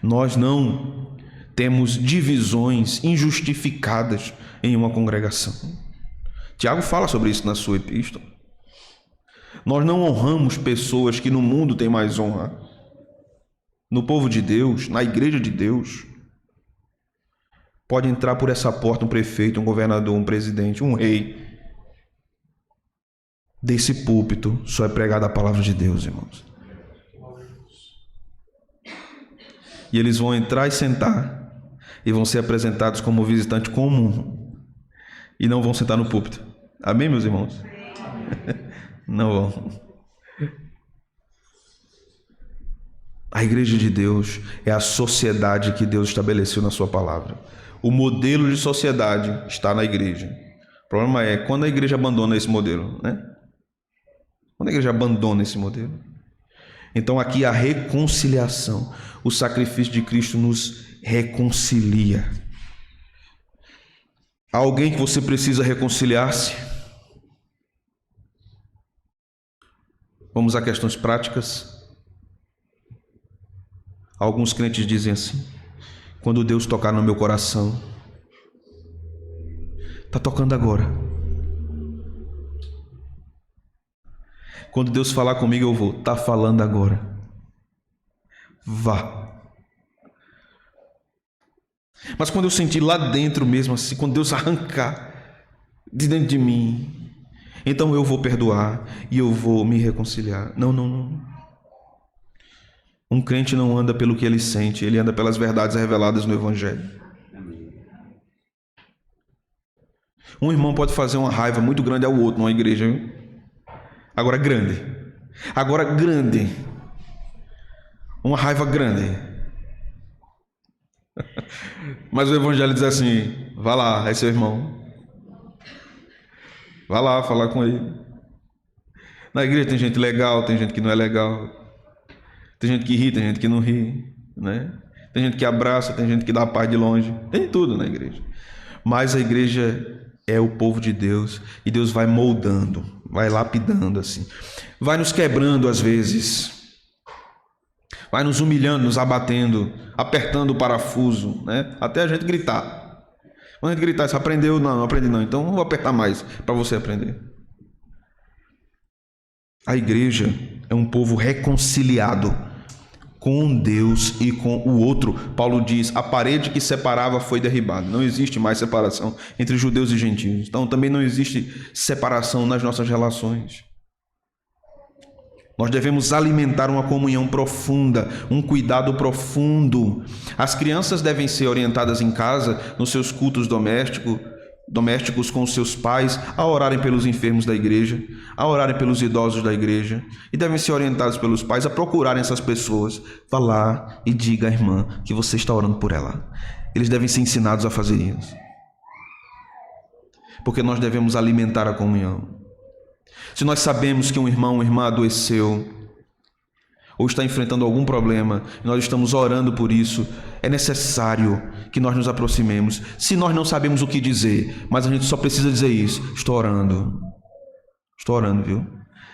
nós não temos divisões injustificadas em uma congregação. Tiago fala sobre isso na sua epístola. Nós não honramos pessoas que no mundo têm mais honra. No povo de Deus, na igreja de Deus, pode entrar por essa porta um prefeito, um governador, um presidente, um rei. Desse púlpito só é pregada a palavra de Deus, irmãos. E eles vão entrar e sentar, e vão ser apresentados como visitante comum, e não vão sentar no púlpito. Amém, meus irmãos? Não vão. A igreja de Deus é a sociedade que Deus estabeleceu na sua palavra. O modelo de sociedade está na igreja. O problema é quando a igreja abandona esse modelo, né? Quando a igreja abandona esse modelo. Então aqui a reconciliação, o sacrifício de Cristo nos reconcilia. Há alguém que você precisa reconciliar-se? Vamos a questões práticas. Alguns crentes dizem assim: quando Deus tocar no meu coração, está tocando agora. Quando Deus falar comigo, eu vou. Está falando agora. Vá. Mas quando eu sentir lá dentro mesmo assim, quando Deus arrancar de dentro de mim, então eu vou perdoar e eu vou me reconciliar. Não, não, não. Um crente não anda pelo que ele sente, ele anda pelas verdades reveladas no Evangelho. Um irmão pode fazer uma raiva muito grande ao outro numa igreja, viu? Agora grande. Uma raiva grande. Mas o Evangelho diz assim: vá lá, é seu irmão. Vá lá falar com ele. Na igreja tem gente legal, tem gente que não é legal. Tem gente que ri, tem gente que não ri, né? Tem gente que abraça, tem gente que dá a paz de longe. Tem tudo na igreja. Mas a igreja é o povo de Deus e Deus vai moldando, vai lapidando assim. Vai nos quebrando às vezes. Vai nos humilhando, nos abatendo, apertando o parafuso, né? Até a gente gritar. Quando a gente gritar, você aprendeu? Não, não aprendi não. Então vou apertar mais para você aprender. A igreja é um povo reconciliado com Deus e com o outro. Paulo diz: a parede que separava foi derribada. Não existe mais separação entre judeus e gentios. Então também não existe separação nas nossas relações. Nós devemos alimentar uma comunhão profunda, um cuidado profundo. As crianças devem ser orientadas em casa, nos seus cultos domésticos com os seus pais, a orarem pelos enfermos da igreja, a orarem pelos idosos da igreja, e devem ser orientados pelos pais a procurarem essas pessoas. Vá lá e diga à irmã que você está orando por ela. Eles devem ser ensinados a fazer isso, porque nós devemos alimentar a comunhão. Se nós sabemos que um irmão ou uma irmã adoeceu ou está enfrentando algum problema, e nós estamos orando por isso, é necessário que nós nos aproximemos. Se nós não sabemos o que dizer, mas a gente só precisa dizer isso: estou orando, viu?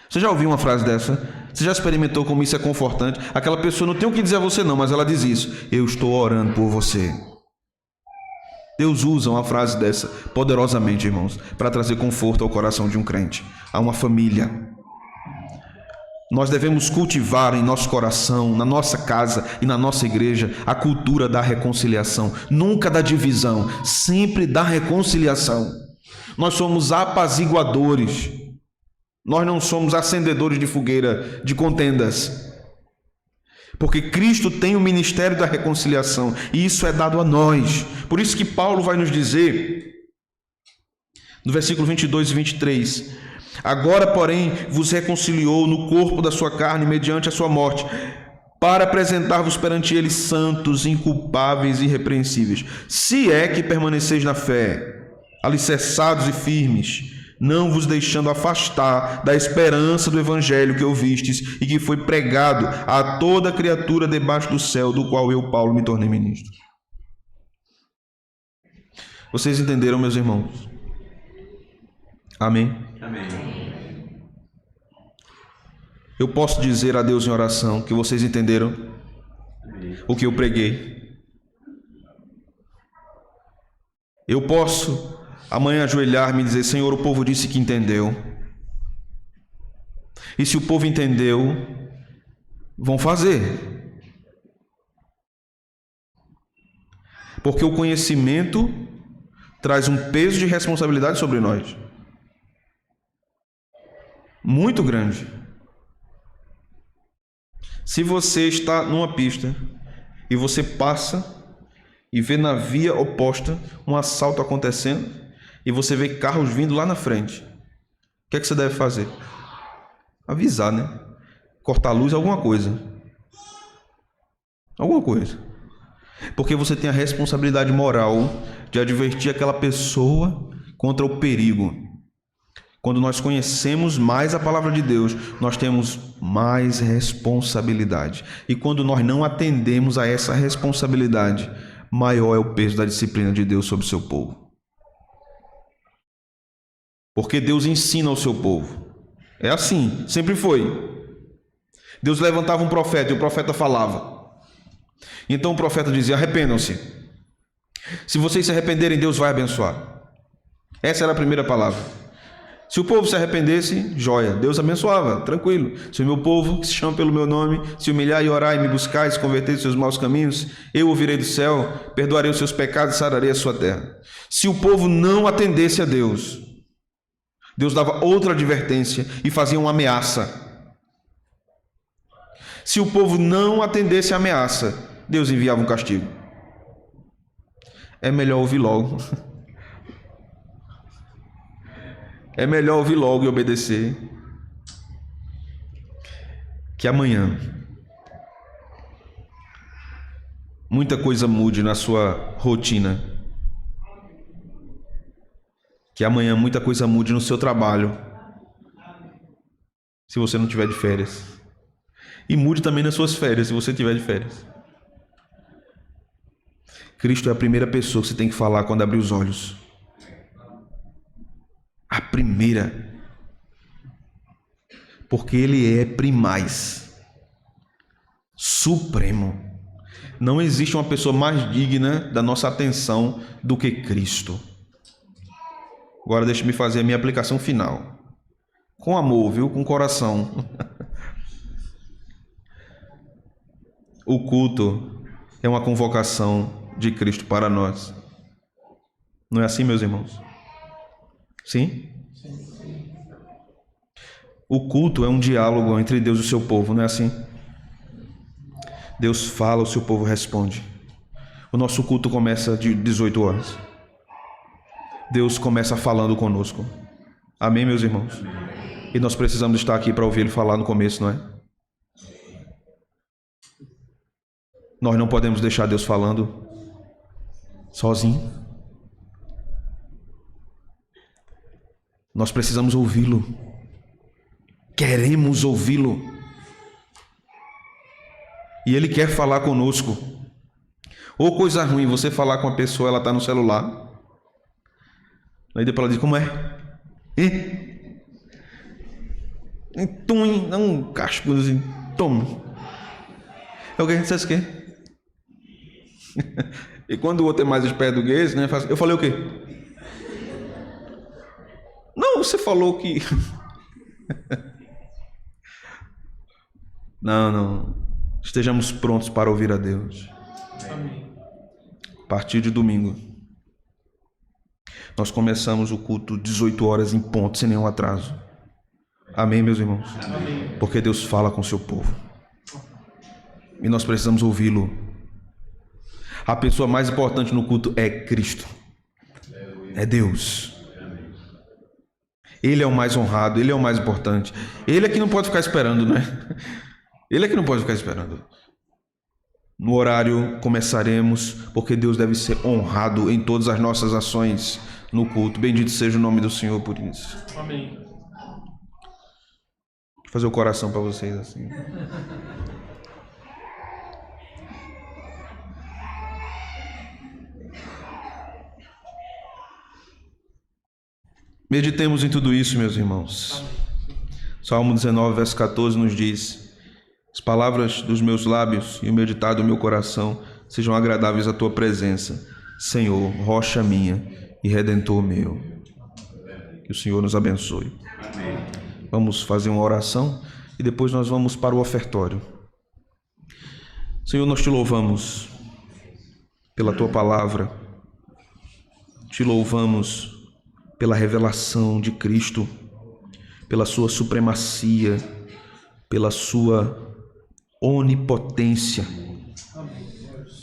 Você já ouviu uma frase dessa? Você já experimentou como isso é confortante? Aquela pessoa não tem o que dizer a você não, mas ela diz isso: eu estou orando por você. Deus usa uma frase dessa poderosamente, irmãos, para trazer conforto ao coração de um crente, a uma família. Nós devemos cultivar em nosso coração, na nossa casa e na nossa igreja, a cultura da reconciliação, nunca da divisão, sempre da reconciliação. Nós somos apaziguadores, nós não somos acendedores de fogueira, de contendas, porque Cristo tem o ministério da reconciliação e isso é dado a nós. Por isso que Paulo vai nos dizer, no versículo 22 e 23, agora, porém, vos reconciliou no corpo da sua carne mediante a sua morte, para apresentar-vos perante ele santos, inculpáveis e irrepreensíveis, se é que permaneceis na fé, alicerçados e firmes, não vos deixando afastar da esperança do evangelho que ouvistes e que foi pregado a toda criatura debaixo do céu, do qual eu, Paulo, me tornei ministro. Vocês entenderam, meus irmãos? Amém? Amém. Eu posso dizer a Deus em oração que vocês entenderam o que eu preguei. Eu posso amanhã ajoelhar-me e dizer: Senhor, o povo disse que entendeu. E se o povo entendeu, vão fazer. Porque o conhecimento traz um peso de responsabilidade sobre nós muito grande. Se você está numa pista e você passa e vê na via oposta um assalto acontecendo e você vê carros vindo lá na frente, o que é que você deve fazer? Avisar, né? Cortar a luz, alguma coisa. Porque você tem a responsabilidade moral de advertir aquela pessoa contra o perigo. Quando nós conhecemos mais a palavra de Deus, nós temos mais responsabilidade. E quando nós não atendemos a essa responsabilidade, maior é o peso da disciplina de Deus sobre o seu povo. Porque Deus ensina ao seu povo. É assim, sempre foi. Deus levantava um profeta e o profeta falava. Então o profeta dizia: arrependam-se. Se vocês se arrependerem, Deus vai abençoar. Essa era a primeira palavra. Se o povo se arrependesse, joia, Deus abençoava, tranquilo. Se o meu povo, que se chama pelo meu nome, se humilhar e orar e me buscar e se converter dos seus maus caminhos, eu ouvirei do céu, perdoarei os seus pecados e sararei a sua terra. Se o povo não atendesse a Deus, Deus dava outra advertência e fazia uma ameaça. Se o povo não atendesse a ameaça, Deus enviava um castigo. É melhor ouvir logo. É melhor ouvir logo e obedecer. Que amanhã muita coisa mude na sua rotina. Que amanhã muita coisa mude no seu trabalho, se você não tiver de férias. E mude também nas suas férias, se você tiver de férias. Cristo é a primeira pessoa que você tem que falar quando abrir os olhos. A primeira. Porque Ele é primaz, supremo. Não existe uma pessoa mais digna da nossa atenção do que Cristo. Agora deixe-me fazer a minha aplicação final. Com amor, viu? Com coração. O culto é uma convocação de Cristo para nós. Não é assim, meus irmãos? Sim? O culto é um diálogo entre Deus e o seu povo, não é assim? Deus fala, o seu povo responde. O nosso culto começa de 18 horas. Deus começa falando conosco. Amém, meus irmãos? E nós precisamos estar aqui para ouvir Ele falar no começo, não é? Nós não podemos deixar Deus falando sozinho. Nós precisamos ouvi-lo. Queremos ouvi-lo. E Ele quer falar conosco. Ou coisa ruim, você falar com a pessoa, ela está no celular. Aí depois ela diz: como é? Então, dá um casco assim, toma. É o que a gente sabe o quê? E quando o outro é mais esperto do que esse, né? Eu falei o quê? Não, você falou que... Não. Estejamos prontos para ouvir a Deus. Amém. A partir de domingo, nós começamos o culto 18 horas em ponto, sem nenhum atraso. Amém, meus irmãos? Amém. Porque Deus fala com o seu povo. E nós precisamos ouvi-lo. A pessoa mais importante no culto é Cristo. É Deus. Ele é o mais honrado, Ele é o mais importante. Ele é que não pode ficar esperando, né? Ele é que não pode ficar esperando. No horário começaremos, porque Deus deve ser honrado em todas as nossas ações no culto. Bendito seja o nome do Senhor por isso. Amém. Vou fazer o coração para vocês assim. Meditemos em tudo isso, meus irmãos. Salmo 19, verso 14 nos diz: as palavras dos meus lábios e o meditar do meu coração sejam agradáveis à tua presença, Senhor, rocha minha e redentor meu. Que o Senhor nos abençoe. Amém. Vamos fazer uma oração e depois nós vamos para o ofertório. Senhor, nós te louvamos pela tua palavra, te louvamos pela revelação de Cristo, pela sua supremacia, pela sua onipotência,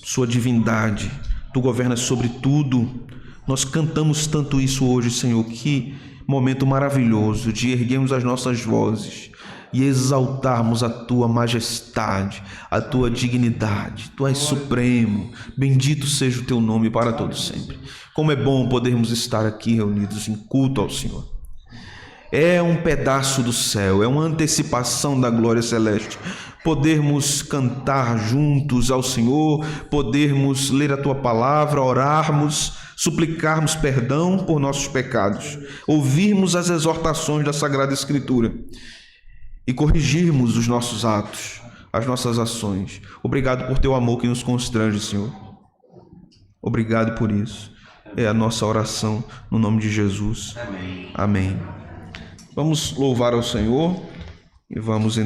sua divindade. Tu governas sobre tudo. Nós cantamos tanto isso hoje, Senhor. Que momento maravilhoso de erguermos as nossas vozes e exaltarmos a tua majestade, a tua dignidade. Tu és supremo. Bendito seja o teu nome para todos sempre. Como é bom podermos estar aqui reunidos em culto ao Senhor. É um pedaço do céu, é uma antecipação da glória celeste. Podermos cantar juntos ao Senhor, podermos ler a tua palavra, orarmos, suplicarmos perdão por nossos pecados, ouvirmos as exortações da Sagrada Escritura e corrigirmos os nossos atos, as nossas ações. Obrigado por teu amor que nos constrange, Senhor. Obrigado por isso. É a nossa oração no nome de Jesus. Amém. Amém. Vamos louvar ao Senhor e vamos